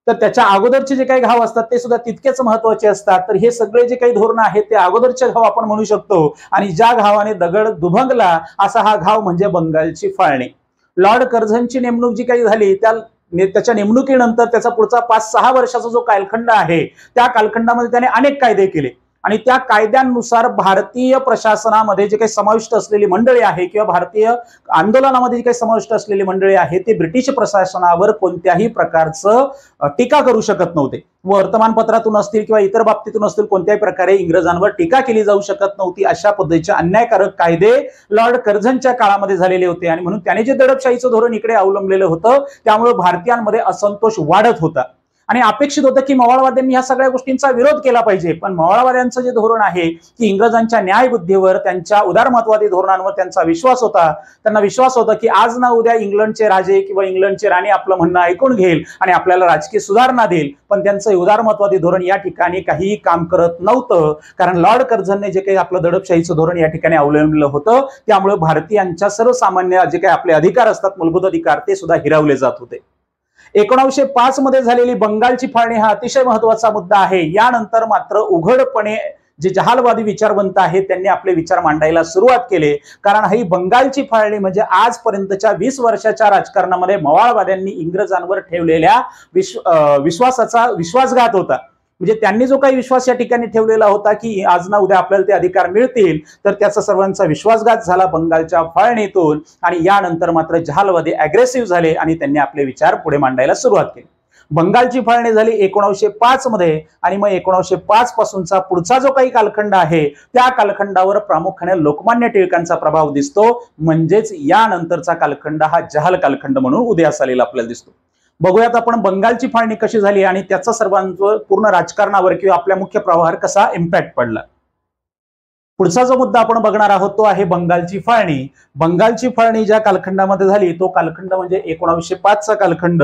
तर त्याच्या अगोदरचे जे काही घाव असतात ते सुद्धा तितकेच महत्वाचे असतात. तर हे सगळे जे काही धोरण आहेत ते अगोदरचे घाव आपण म्हणू शकतो. आणि ज्या घावाने दगड दुभंगला असा हा घाव म्हणजे बंगालची फाळणी. लॉर्ड कर्झनची नेमणूक जी काही झाली त्याच्या नेमणुकीनंतर त्याचा पुढचा 5-6 वर्षाचा जो कालखंड आहे त्या कालखंडामध्ये त्याने अनेक कायदे केले आणि त्या कायद्यांनुसार भारतीय प्रशासनामध्ये जे काही समाविष्ट असलेली मंडळी आहे किंवा भारतीय आंदोलनामध्ये जे काही समाविष्ट असलेली मंडळी आहे ते ब्रिटिश प्रशासनावर कोणत्याही प्रकारचं टीका करू शकत नव्हते. वर्तमानपत्रातून असतील किंवा इतर बाबतीतून असतील कोणत्याही प्रकारे इंग्रजांवर टीका केली जाऊ शकत नव्हती. अशा पद्धतीचे अन्यायकारक कायदे लॉर्ड कर्झनच्या काळामध्ये झालेले होते आणि म्हणून त्याने जे दडपशाहीचं धोरण इकडे अवलंबलेलं होतं त्यामुळे भारतीयांमध्ये असंतोष वाढत होता. आणि अपेक्षित होतं की मवाळवाद्यांनी ह्या सगळ्या गोष्टींचा विरोध केला पाहिजे, पण मवाळवाद्यांचं जे धोरण आहे की इंग्रजांच्या न्यायबुद्धीवर, त्यांच्या उदारमतवादी धोरणांवर त्यांचा विश्वास होता. त्यांना विश्वास होता की आज ना उद्या इंग्लंडचे राजे किंवा इंग्लंडची राणी आपलं म्हणणं ऐकून घेईल आणि आपल्याला राजकीय सुधारणा देईल. पण त्यांचं उदारमतवादी धोरण या ठिकाणी काहीही काम करत नव्हतं, कारण लॉर्ड कर्झनने जे काही आपलं दडपशाहीचं धोरण या ठिकाणी अवलंबलं होतं, त्यामुळे भारतीयांच्या सर्वसामान्य जे काही आपले अधिकार असतात, मूलभूत अधिकार, ते सुद्धा हिरावले जात होते. 1905 मध्ये झालेली बंगालची फाळणी हा अतिशय महत्वाचा मुद्दा आहे. यानंतर मात्र उघडपणे जे जहालवादी विचारवंत आहेत त्यांनी आपले विचार मांडायला सुरुवात केली, कारण ही बंगालची फाळणी म्हणजे आजपर्यंतच्या 20 वर्षाच्या राजकारणामध्ये मवाळवाद्यांनी इंग्रजांवर ठेवलेल्या विश्वासाचा विश्वासघात होता. म्हणजे त्यांनी जो काही विश्वास या ठिकाणी ठेवलेला होता की आज ना उद्या आपल्याला ते अधिकार मिळतील, तर त्याचा सर्वांचा विश्वासघात झाला बंगालच्या फाळणीतून. आणि यानंतर मात्र जहालवादी अग्रेसिव्ह झाले आणि त्यांनी आपले विचार पुढे मांडायला सुरुवात केली. बंगालची फाळणी झाली 1905 मध्ये, आणि मग 1905 पासूनचा पुढचा जो काही कालखंड आहे त्या कालखंडावर प्रामुख्याने लोकमान्य टिळकांचा प्रभाव दिसतो. म्हणजेच यानंतरचा कालखंड हा जहाल कालखंड म्हणून उदयास आलेला आपल्याला दिसतो. बघूयात आपण बंगालची फाळणी कशी झाली आणि त्याचा सर्वांवर पूर्ण राजकारणावर किंवा आपल्या मुख्य प्रवाहावर कसा इम्पॅक्ट पडला. पुढचा जो मुद्दा आपण बघणार आहोत तो आहे बंगालची फाळणी. बंगालची फाळणी ज्या कालखंडामध्ये झाली तो कालखंड म्हणजे 1905 चा कालखंड.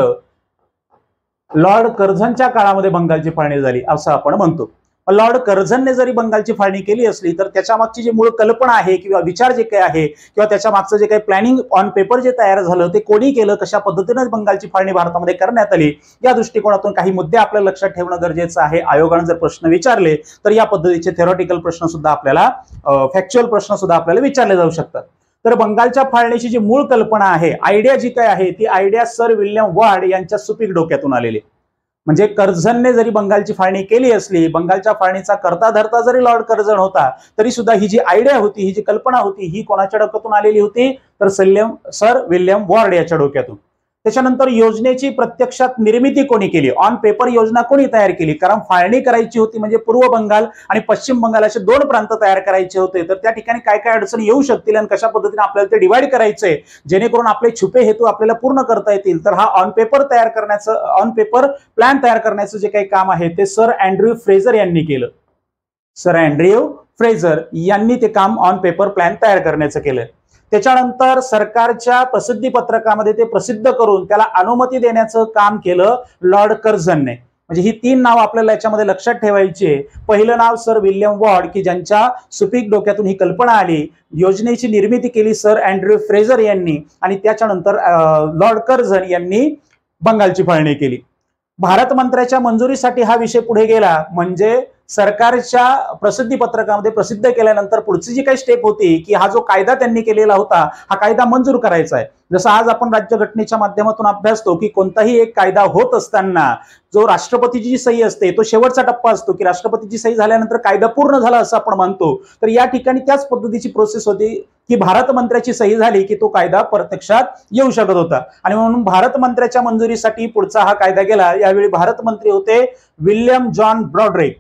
लॉर्ड कर्झनच्या काळामध्ये बंगालची फाळणी झाली असं आपण म्हणतो. लॉर्ड कर्झनने जरी बंगालची फाळणी केली असली तर त्याच्या मागची जी मूळ कल्पना आहे किंवा विचार जे काही आहे किंवा त्याच्या मागचं जे काही प्लॅनिंग ऑन पेपर जे तयार झालं ते कोणी केलं, कशा पद्धतीने बंगालची फाळणी भारतामध्ये करण्यात आली, या दृष्टिकोनातून काही मुद्दे आपल्याला लक्षात ठेवणं गरजेचं आहे. आयोगाने जर प्रश्न विचारले तर या पद्धतीचे थेरॉटिकल प्रश्न सुद्धा आपल्याला, फॅक्च्युअल प्रश्न सुद्धा आपल्याला विचारले जाऊ शकतात. तर बंगालच्या फाळणीची जी मूळ कल्पना आहे, आयडिया जी काय आहे, ती आयडिया सर विल्यम वॉर्ड यांच्या सुपीक डोक्यातून आलेली. म्हणजे कर्झनने जरी बंगालची फाळणी केली असली, बंगालच्या फाळणीचा करता धरता जरी लॉर्ड कर्झन होता, तरी सुद्धा ही जी आयडिया होती, ही जी कल्पना होती, ही कोणाच्या डोक्यातून आलेली होती तर सर विल्यम वॉर्ड याच्या डोक्यातून. त्याच्यानंतर योजनेची प्रत्यक्षात निर्मिती कोणी केली, ऑन पेपर योजना कोणी तयार केली, कारण फाळणी करायची होती म्हणजे पूर्व बंगाल आणि पश्चिम बंगाल असे 2 प्रांत तयार करायचे होते. तर त्या ठिकाणी काय काय अडचणी येऊ शकतील आणि कशा पद्धतीने आपल्याला ते डिवाइड करायचंय जेणेकरून आपले छुपे हेतू आपल्याला पूर्ण करता येतील. तर हा ऑन पेपर तयार करण्याचं, ऑन पेपर प्लॅन तयार करण्याचं जे काही काम आहे ते सर अँड्र्यू फ्रेझर यांनी केलं. सर अँड्र्यू फ्रेझर यांनी ते काम ऑन पेपर प्लॅन तयार करण्याचं केलं. त्याच्यानंतर सरकारच्या प्रसिद्धी पत्रकामध्ये ते प्रसिद्ध करून त्याला अनुमती देण्याचं काम केलं लॉर्ड कर्झनने. म्हणजे ही 3 नाव आपल्याला याच्यामध्ये लक्षात ठेवायची. पहिलं नाव सर विल्यम वॉर्ड की ज्यांच्या सुपीक डोक्यातून ही कल्पना आली. योजनेची निर्मिती केली सर अँड्र्यू फ्रेझर यांनी आणि त्याच्यानंतर लॉर्ड कर्झन यांनी बंगालची फाळणी केली. भारत मंत्र्याच्या मंजुरीसाठी हा विषय पुढे गेला. म्हणजे सरकारच्या प्रसिद्धी पत्रकामध्ये प्रसिद्ध केल्यानंतर पुढची जी काही स्टेप होती की हा जो कायदा त्यांनी केलेला होता हा कायदा मंजूर करायचा आहे. जसं आज आपण राज्यघटनेच्या माध्यमातून अभ्यासतो की कोणताही एक कायदा होत असताना जो राष्ट्रपतीची जी सही असते तो शेवटचा टप्पा असतो की राष्ट्रपतीची सही झाल्यानंतर कायदा पूर्ण झाला असं आपण मानतो. तर या ठिकाणी त्याच पद्धतीची प्रोसेस होती की भारत मंत्र्याची सही झाली की तो कायदा प्रत्यक्षात येऊ शकत होता आणि म्हणून भारत मंत्र्याच्या मंजुरीसाठी पुढचा हा कायदा गेला. यावेळी भारत मंत्री होते विल्यम जॉन ब्रॉड्रिक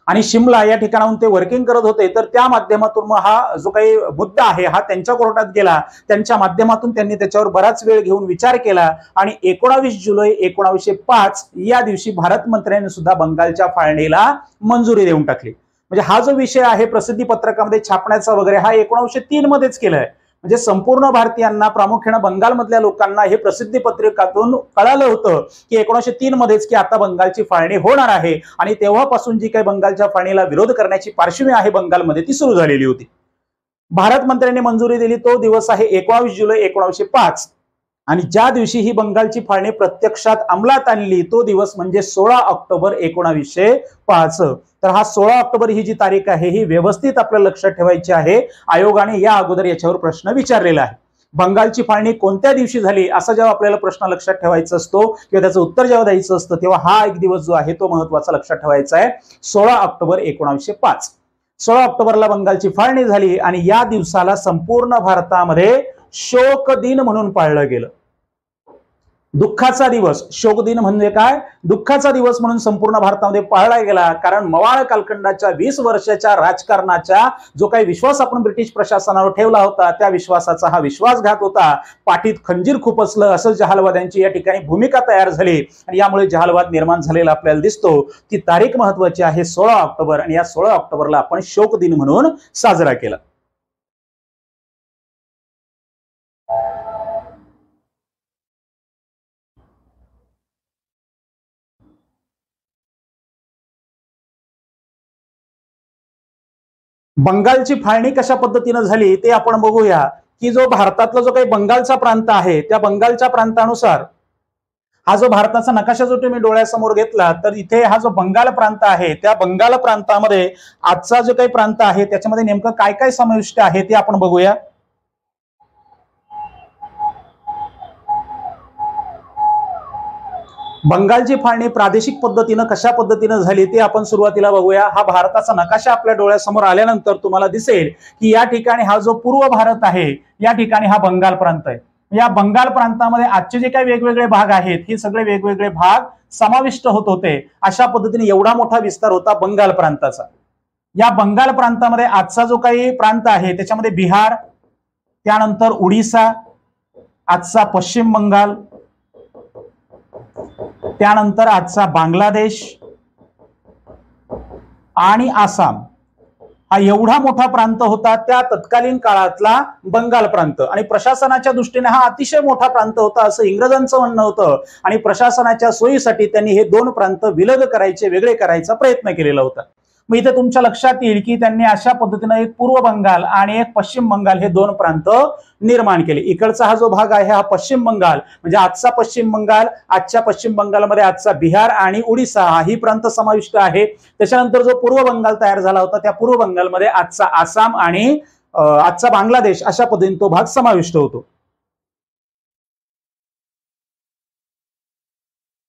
आणि शिमला या ठिकाणाहून ते वर्किंग करत होते. तर त्या माध्यमातून मग हा जो काही मुद्दा आहे हा त्यांच्या कोर्टात गेला. त्यांच्या माध्यमातून त्यांनी त्याच्यावर बराच वेळ घेऊन विचार केला आणि 19 जुलै 1905 या दिवशी भारत मंत्र्यांनी सुद्धा बंगालच्या फाळणीला मंजुरी देऊन टाकली. म्हणजे हा जो विषय आहे प्रसिद्धी पत्रकामध्ये छापण्याचा वगैरे हा 1903 मध्येच केलाय. म्हणजे संपूर्ण भारतीयांना, प्रामुख्याने बंगालमधल्या लोकांना हे प्रसिद्धी पत्रकातून कळालं होतं की 1903 मध्येच की आता बंगालची फाळणी होणार आहे आणि तेव्हापासून जी काही बंगालच्या फाळणीला विरोध करण्याची पार्श्वभूमी आहे बंगालमध्ये ती सुरू झालेली होती. भारत मंत्र्यांनी मंजुरी दिली तो दिवस आहे 19 जुलै 1905 आणि ज्या दिवशी ही बंगालची फाळणी प्रत्यक्षात अंमलात आणली तो दिवस म्हणजे 16 ऑक्टोबर 1905. तर हा 16 ऑक्टोबर ही जी तारीख आहे ही व्यवस्थित आपल्याला लक्षात ठेवायची आहे. आयोगाने या अगोदर याच्यावर प्रश्न विचारलेला आहे. बंगालची फाळणी कोणत्या दिवशी झाली असा जेव्हा आपल्याला प्रश्न लक्षात ठेवायचा असतो किंवा त्याचं उत्तर जेव्हा द्यायचं असतं तेव्हा हा एक दिवस जो आहे तो महत्वाचा लक्षात ठेवायचा आहे. 16 ऑक्टोबर 1905. 16 ऑक्टोबरला बंगालची फाळणी झाली आणि या दिवसाला संपूर्ण भारतामध्ये शोक दिन म्हणून पाळलं गेलं. दुःखाचा दिवस, शोक दिन म्हणजे काय, दुःखाचा दिवस म्हणून संपूर्ण भारतामध्ये पाळला गेला. कारण मवाळ कालखंडाच्या 20 वर्षाच्या राजकारणाचा जो काही विश्वास आपण ब्रिटिश प्रशासनावर ठेवला होता, त्या विश्वासाचा हा विश्वासघात होता. पाठीत खंजीर खुपसलं असं जहालवाद्यांची या ठिकाणी भूमिका तयार झाली आणि यामुळे जहालवाद निर्माण झालेला आपल्याला दिसतो. ती तारीख महत्वाची आहे 16 ऑक्टोबर आणि या 16 ऑक्टोबरला आपण शोक दिन म्हणून साजरा केला. बंगालची फाळणी कशा पद्धतीने झाली ते आपण बघूया. की जो भारतातला जो काही बंगालचा प्रांत आहे, त्या बंगालच्या प्रांतानुसार हा जो भारताचा नकाशा जो तुम्ही डोळ्यासमोर घेतला, तर इथे हा जो बंगाल प्रांत आहे, त्या बंगाल प्रांतामध्ये आजचा जो काही प्रांत आहे त्याच्यामध्ये नेमकं काय काय समाविष्ट आहे ते आपण बघूया. बंगालची फाळणी प्रादेशिक पद्धतीनं कशा पद्धतीनं झाली ते आपण सुरुवातीला बघूया. हा भारताचा नकाशा आपल्या डोळ्यासमोर आल्यानंतर तुम्हाला दिसेल की या ठिकाणी हा जो पूर्व भारत आहे, या ठिकाणी हा बंगाल प्रांत आहे. या बंगाल प्रांतामध्ये आजचे जे काही वेगवेगळे भाग आहेत, हे सगळे वेगवेगळे भाग समाविष्ट होत होते. अशा पद्धतीने एवढा मोठा विस्तार होता बंगाल प्रांताचा. या बंगाल प्रांतामध्ये आजचा जो काही प्रांत आहे त्याच्यामध्ये बिहार, त्यानंतर उडीसा, आजचा पश्चिम बंगाल, त्यानंतर आजचा बांगलादेश आणि आसाम, हा एवढा मोठा प्रांत होता त्या तत्कालीन काळातला बंगाल प्रांत. आणि प्रशासनाच्या दृष्टीने हा अतिशय मोठा प्रांत होता असं इंग्रजांचं म्हणणं होतं. आणि प्रशासनाच्या सोयीसाठी त्यांनी हे दोन प्रांत विलग करायचे, वेगळे करायचा प्रयत्न केलेला होता. मग इथे तुमच्या लक्षात येईल की त्यांनी अशा पद्धतीने एक पूर्व बंगाल आणि एक पश्चिम बंगाल हे दोन प्रांत निर्माण केले. इकडचा हा जो भाग आहे हा पश्चिम बंगाल, म्हणजे आजचा पश्चिम बंगाल, आजच्या पश्चिम बंगालमध्ये आजचा बिहार आणि उडीसा ही प्रांत समाविष्ट आहे. त्याच्यानंतर जो पूर्व बंगाल तयार झाला होता त्या पूर्व बंगालमध्ये आजचा आसाम आणि आजचा बांगलादेश अशा पद्धतीने तो भाग समाविष्ट होतो.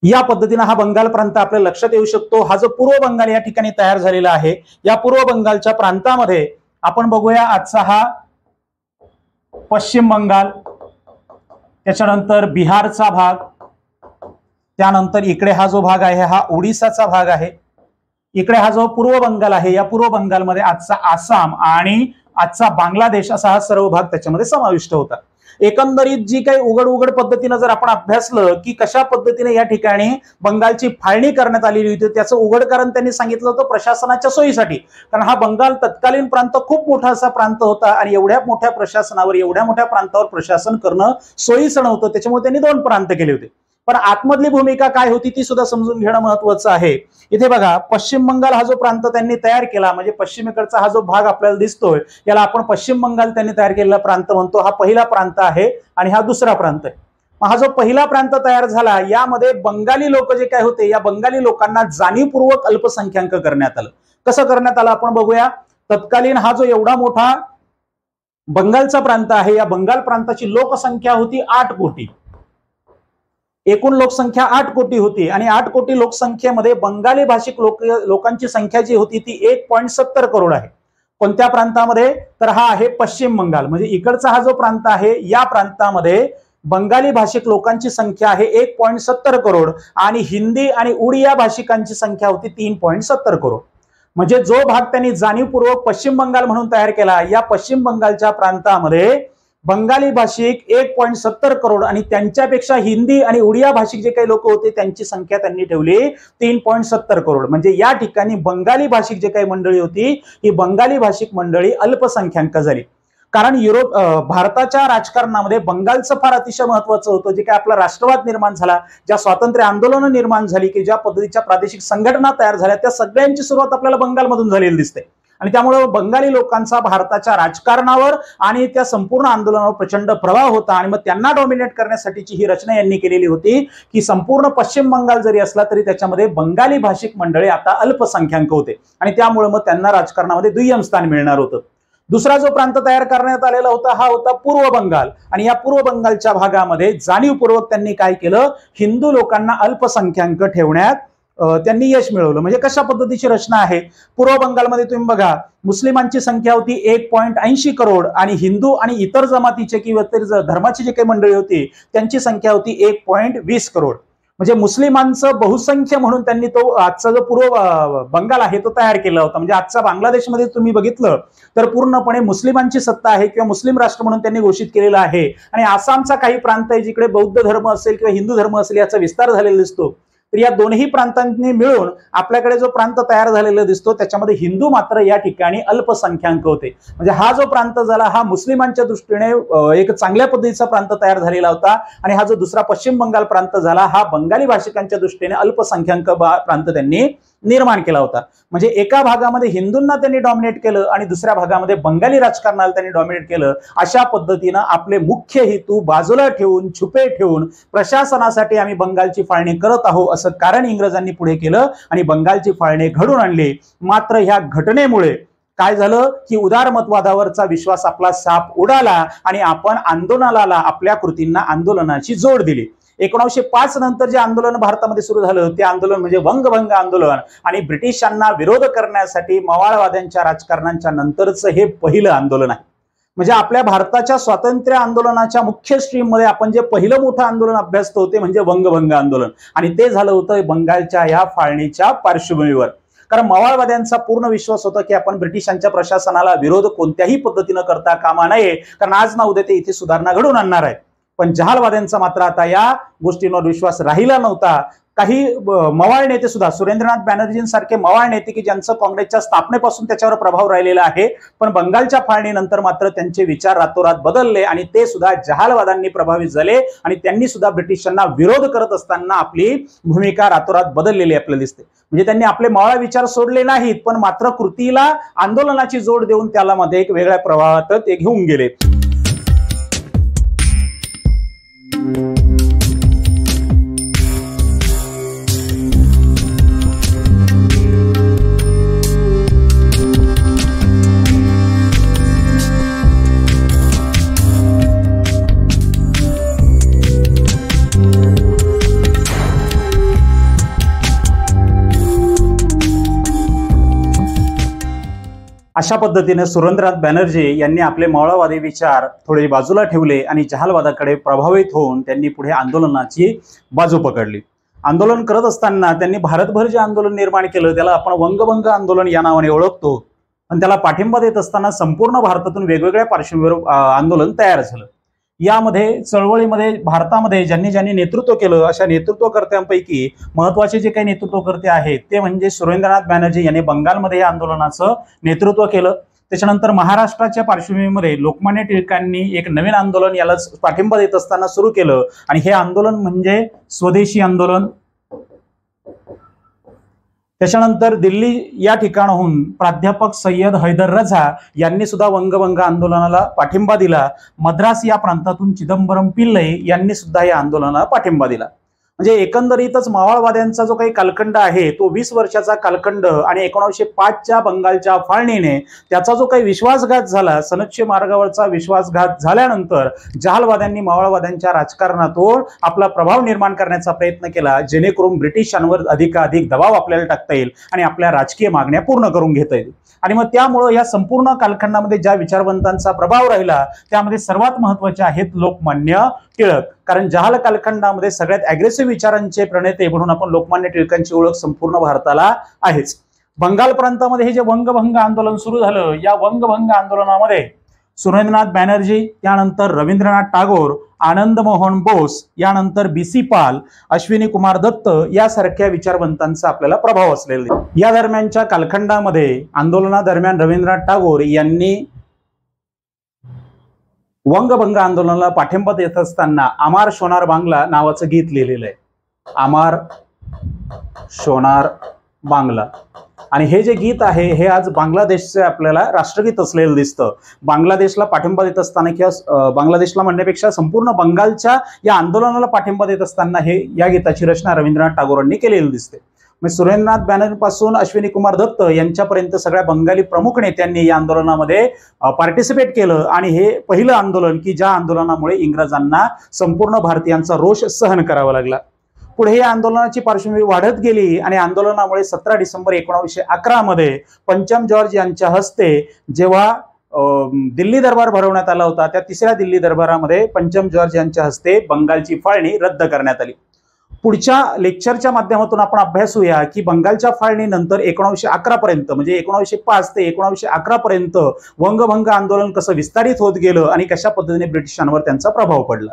या पद्धतीने हा बंगाल प्रांत आपल्या लक्षात येऊ शकतो. हा जो पूर्व बंगाल या ठिकाणी तयार झालेला आहे, या पूर्व बंगालच्या प्रांतामध्ये आपण बघूया आजचा हा पश्चिम बंगाल, त्याच्यानंतर बिहारचा भाग, त्यानंतर इकडे हा जो भाग आहे हा ओडिसाचा भाग आहे. इकडे हा जो पूर्व बंगाल आहे, या पूर्व बंगालमध्ये आजचा आसाम आणि आजचा बांगलादेश असा हा सर्व भाग त्याच्यामध्ये समाविष्ट होता. एकंदरीत जी काही उघड पद्धतीने जर आपण अभ्यासलं की कशा पद्धतीने या ठिकाणी बंगालची फाळणी करण्यात आलेली होती, त्याचं उघड कारण त्यांनी सांगितलं होतं प्रशासनाच्या सोयीसाठी. कारण हा बंगाल तत्कालीन प्रांत खूप मोठा असा प्रांत होता आणि एवढ्या मोठ्या प्रशासनावर, एवढ्या मोठ्या प्रांतावर प्रशासन करणं सोयीचं नव्हतं. त्याच्यामुळे त्यांनी दोन प्रांत केले होते. पण आतमधली भूमिका काय होती ती सुद्धा समजून घेणं महत्वाचं आहे. इथे बघा, पश्चिम बंगाल हा जो प्रांत त्यांनी तयार केला, म्हणजे पश्चिमेकडचा हा जो भाग आपल्याला दिसतोय याला आपण पश्चिम बंगाल त्यांनी तयार केलेला प्रांत म्हणतो. हा पहिला प्रांत आहे आणि हा दुसरा प्रांत आहे. हा जो पहिला प्रांत तयार झाला यामध्ये बंगाली लोक जे काय होते, या बंगाली लोकांना जाणीवपूर्वक अल्पसंख्याक करण्यात आलं. कसं करण्यात आलं आपण बघूया. तत्कालीन हा जो एवढा मोठा बंगालचा प्रांत आहे, या बंगाल प्रांताची लोकसंख्या होती 8 कोटी. एकूण लोकसंख्या 8 कोटी होती आणि 8 कोटी लोकसंख्येमध्ये बंगाली भाषिक लोकांची संख्या जी होती ती 1.70 करोड आहे. कोणत्या प्रांतामध्ये? तर हा आहे पश्चिम बंगाल. म्हणजे इकडचा हा जो प्रांत आहे या प्रांतामध्ये बंगाली भाषिक लोकांची संख्या आहे 1.70 करोड आणि हिंदी आणि उडिया भाषिकांची संख्या होती 3.70 करोड. म्हणजे जो भाग त्यांनी जाणीवपूर्वक पश्चिम बंगाल म्हणून तयार केला, या पश्चिम बंगालच्या प्रांतामध्ये बंगाली भाषिक 1.70 करोड आणि त्यांच्यापेक्षा हिंदी आणि उडिया भाषिक जे काही लोक होते त्यांची संख्या त्यांनी ठेवली 3.70 करोड. म्हणजे या ठिकाणी बंगाली भाषिक जे काही मंडळी होती ही बंगाली भाषिक मंडळी अल्पसंख्याक झाली. कारण भारताच्या राजकारणामध्ये बंगालचं फार अतिशय महत्वाचं होतं. जे काही आपला राष्ट्रवाद निर्माण झाला, ज्या स्वातंत्र्य आंदोलनं निर्माण झाली, की ज्या पद्धतीच्या प्रादेशिक संघटना तयार झाल्या, त्या सगळ्यांची सुरुवात आपल्याला बंगालमधून झालेली दिसते. आणि त्यामुळे बंगाली लोकांचा भारताच्या राजकारणावर आणि त्या संपूर्ण आंदोलनावर प्रचंड प्रभाव होता. आणि मग त्यांना डॉमिनेट करण्यासाठीची ही रचना यांनी केलेली होती की संपूर्ण पश्चिम बंगाल जरी असला तरी त्याच्यामध्ये बंगाली भाषिक मंडळी आता अल्पसंख्याक होते आणि त्यामुळे मग त्यांना राजकारणामध्ये दुय्यम स्थान मिळणार होतं. दुसरा जो प्रांत तयार करण्यात आलेला होता हा होता पूर्व बंगाल. आणि या पूर्व बंगालच्या भागामध्ये जाणीवपूर्वक त्यांनी काय केलं, हिंदू लोकांना अल्पसंख्याक ठेवण्यात त्यांनी यश मिळवलं. म्हणजे कशा पद्धतीची रचना आहे. पूर्व बंगालमध्ये तुम्ही बघा, मुस्लिमांची संख्या होती 1.80 करोड आणि हिंदू आणि इतर जमातीचे किंवा इतर धर्माची जे काही मंडळी होती त्यांची संख्या होती 1.20 करोड. म्हणजे मुस्लिमांचं बहुसंख्य म्हणून त्यांनी तो आजचा जो पूर्व बंगाल आहे तो तयार केला होता. म्हणजे आजचा बांगलादेशमध्ये तुम्ही बघितलं तर पूर्णपणे मुस्लिमांची सत्ता आहे किंवा मुस्लिम राष्ट्र म्हणून त्यांनी घोषित केलेला आहे. आणि आसामचा काही प्रांत आहे जिकडे बौद्ध धर्म असेल किंवा हिंदू धर्म असेल याचा विस्तार झालेला दिसतो. तर या दोन्ही प्रांतांनी मिळून आपल्याकडे जो प्रांत तयार झालेला दिसतो त्याच्यामध्ये हिंदू मात्र या ठिकाणी अल्पसंख्याक होते. म्हणजे हा जो प्रांत झाला हा मुस्लिमांच्या दृष्टीने एक चांगल्या पद्धतीचा प्रांत तयार झालेला होता. आणि हा जो दुसरा पश्चिम बंगाल प्रांत झाला हा बंगाली भाषिकांच्या दृष्टीने अल्पसंख्याक प्रांत त्यांनी निर्माण केला होता. म्हणजे एका भागामध्ये हिंदूंना त्यांनी डॉमिनेट केलं आणि दुसऱ्या भागामध्ये बंगाली राजकारणाला त्यांनी डॉमिनेट केलं. अशा पद्धतीनं आपले मुख्य हेतू बाजूला ठेवून छुपे ठेवून प्रशासनासाठी आम्ही बंगालची फाळणी करत आहोत असं कारण इंग्रजांनी पुढे केलं आणि बंगालची फाळणी घडून आणली. मात्र ह्या घटनेमुळे काय झालं की उदारमतवादावरचा विश्वास आपला साप उडाला आणि आपण आंदोलनाला आपल्या कृतींना आंदोलनाची जोड दिली. 1905 नंतर जे आंदोलन भारतामध्ये सुरू झालं ते आंदोलन म्हणजे वंगभंग आंदोलन आणि ब्रिटिशांना विरोध करण्यासाठी मवाळवाद्यांच्या राजकारणाच्या नंतरचं हे पहिलं आंदोलन आहे. म्हणजे आपल्या भारताच्या स्वातंत्र्य आंदोलनाच्या मुख्य स्ट्रीम मध्ये आपण जे पहिलं मोठं आंदोलन अभ्यासतो ते म्हणजे वंगभंग आंदोलन आणि ते झालं होतं बंगालच्या या फाळणीच्या पार्श्वभूमीवर. कारण मवाळवाद्यांचा पूर्ण विश्वास होता की आपण ब्रिटिशांच्या प्रशासनाला विरोध कोणत्याही पद्धतीनं करता कामा नये कारण आज ना उद्या ते इथे सुधारणा घडवून आणणार आहे. पण जहालवाद्यांचा मात्र आता या गोष्टींवर विश्वास राहिला नव्हता. काही मवाळ नेते सुद्धा सुरेंद्रनाथ बॅनर्जींसारखे मवाळ नेते की ज्यांचं काँग्रेसच्या स्थापनेपासून त्याच्यावर प्रभाव राहिलेला आहे पण बंगालच्या फाळणीनंतर मात्र त्यांचे विचार रातोरात बदलले आणि ते सुद्धा जहालवादांनी प्रभावित झाले आणि त्यांनी सुद्धा ब्रिटिशांना विरोध करत असताना आपली भूमिका रातोरात बदललेली आपल्याला दिसते. म्हणजे त्यांनी आपले मवाळ विचार सोडले नाहीत पण मात्र कृतीला आंदोलनाची जोड देऊन त्याला मध्ये एक वेगळ्या प्रवाहात ते घेऊन गेले. अशा पद्धतीने सुरेंद्रनाथ बॅनर्जी यांनी आपले मवाळवादी विचार थोडे बाजूला ठेवले आणि जहालवादाकडे प्रभावित होऊन त्यांनी पुढे आंदोलनाची बाजू पकडली. आंदोलन करत असताना त्यांनी भारतभर जे आंदोलन निर्माण केलं त्याला आपण वंगभंग आंदोलन या नावाने ओळखतो. आणि त्याला पाठिंबा देत असताना संपूर्ण भारतातून वेगवेगळ्या पार्श्वभूमीवर आंदोलन तयार झालं. यामध्ये चळवळीमध्ये भारतामध्ये ज्यांनी ज्यांनी नेतृत्व केलं अशा नेतृत्वकर्त्यांपैकी महत्वाचे जे काही नेतृत्वकर्ते आहेत ते म्हणजे सुरेंद्रनाथ बॅनर्जी यांनी बंगालमध्ये या आंदोलनाचं नेतृत्व केलं. त्याच्यानंतर महाराष्ट्राच्या पार्श्वभूमीमध्ये लोकमान्य टिळकांनी एक नवीन आंदोलन याला पाठिंबा देत असताना सुरू केलं आणि हे आंदोलन म्हणजे स्वदेशी आंदोलन. त्याच्यानंतर दिल्ली या ठिकाणाहून प्राध्यापक सय्यद हैदर रझा यांनी सुद्धा वंगभंग आंदोलनाला पाठिंबा दिला. मद्रास या प्रांतातून चिदंबरम पिल्लई यांनी सुद्धा या आंदोलनाला पाठिंबा दिला. म्हणजे एकंदरीतच मावळवाद्यांचा जो काही कालखंड आहे तो 20 वर्षाचा कालखंड आणि 1905च्या बंगालच्या फाळणीने त्याचा जो काही विश्वासघात झाला सनदशीर मार्गावरचा विश्वासघात झाल्यानंतर जहालवाद्यांनी मावळवाद्यांच्या राजकारणातून आपला प्रभाव निर्माण करण्याचा प्रयत्न केला जेणेकरून ब्रिटिशांवर अधिकाधिक दबाव आपल्याला टाकता येईल आणि आपल्या राजकीय मागण्या पूर्ण करून घेता येईल. आणि मग त्यामुळे या संपूर्ण कालखंडामध्ये ज्या विचारवंतांचा प्रभाव राहिला त्यामध्ये सर्वात महत्त्वाचे आहेत लोकमान्य टिळक. कारण जहाल कालखंडामध्ये सगळ्यात अग्रेसिव्ह विचारांचे प्रणेते म्हणून आपण लोकमान्य टिळकांची ओळख संपूर्ण भारताला आहेच. बंगाल प्रांतामध्ये हे जे वंगभंग आंदोलन सुरू झालं या वंगभंग आंदोलनामध्ये सुरेंद्रनाथ बॅनर्जी, त्यानंतर रवींद्रनाथ टागोर, आनंद मोहन बोस, यानंतर BC पाल, अश्विनी कुमार दत्त यासारख्या विचारवंतांचा आपल्याला प्रभाव असलेला. या दरम्यानच्या कालखंडामध्ये आंदोलनादरम्यान रवींद्रनाथ टागोर यांनी वंगभंग आंदोलनाला पाठिंबा देत असताना आमार सोनार बांगला नावाचं गीत लिहिलेलं आहे. आमार सोनार बांगला. आणि हे जे गीत आहे हे आज बांगलादेशचे आपल्याला राष्ट्रगीत असलेलं दिसतं. बांगलादेशला पाठिंबा देत असताना किंवा बांगलादेशला म्हणण्यापेक्षा संपूर्ण बंगालच्या या आंदोलनाला पाठिंबा देत असताना हे या गीताची रचना रवींद्रनाथ टागोरांनी केलेली दिसते. म्हणजे सुरेंद्रनाथ बॅनर्जी पासून अश्विनी कुमार दत्त यांच्यापर्यंत सगळ्या बंगाली प्रमुख नेत्यांनी या आंदोलनामध्ये पार्टिसिपेट केलं आणि हे पहिलं आंदोलन की ज्या आंदोलनामुळे इंग्रजांना संपूर्ण भारतीयांचा रोष सहन करावा लागला. पुढे या आंदोलनाची पार्श्वभूमी वाढत गेली आणि आंदोलनामुळे 17 डिसेंबर 1911 मध्ये पंचम जॉर्ज यांच्या हस्ते जेव्हा दिल्ली दरबार भरवण्यात आला होता, त्या तिसऱ्या दिल्ली दरबारामध्ये पंचम जॉर्ज यांच्या हस्ते बंगालची फाळणी रद्द करण्यात आली. पुढच्या लेक्चरच्या माध्यमातून आपण अभ्यासूया की बंगालच्या फाळणीनंतर 1911 पर्यंत म्हणजे 1905 ते 1911 पर्यंत वंगभंग आंदोलन कसं विस्तारित होत गेलं आणि कशा पद्धतीने ब्रिटिशांवर त्यांचा प्रभाव पडला.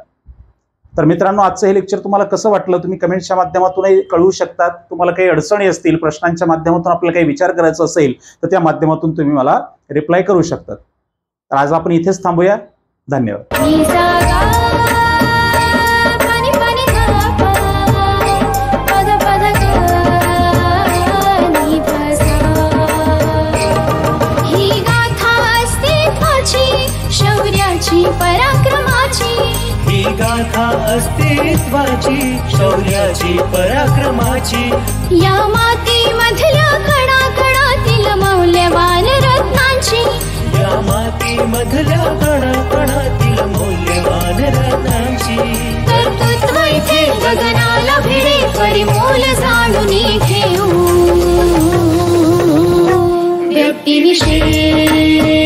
तर मित्रांनो, आजचं हे लेक्चर तुम्हाला कसं वाटलं तुम्ही कमेंट्सच्या माध्यमातूनही कळवू शकतात. तुम्हाला काही अडचणी असतील, प्रश्नांच्या माध्यमातून आपल्याला काही विचार करायचा असेल तर त्या माध्यमातून तुम्ही मला रिप्लाय करू शकतात. तर आज आपण इथेच थांबूया. धन्यवाद. ही गाथा अस्तित्वाची शौर्याची पराक्रमाची या मातीमधल्या कणाकणातील मौल्यवान रत्नांची या मातीमधल्या कणाकणातील मौल्यवान रत्नांची कर्तृत्व इथे गगनाला भिडे परिमोल जाणून घेऊ व्यक्तिविशेष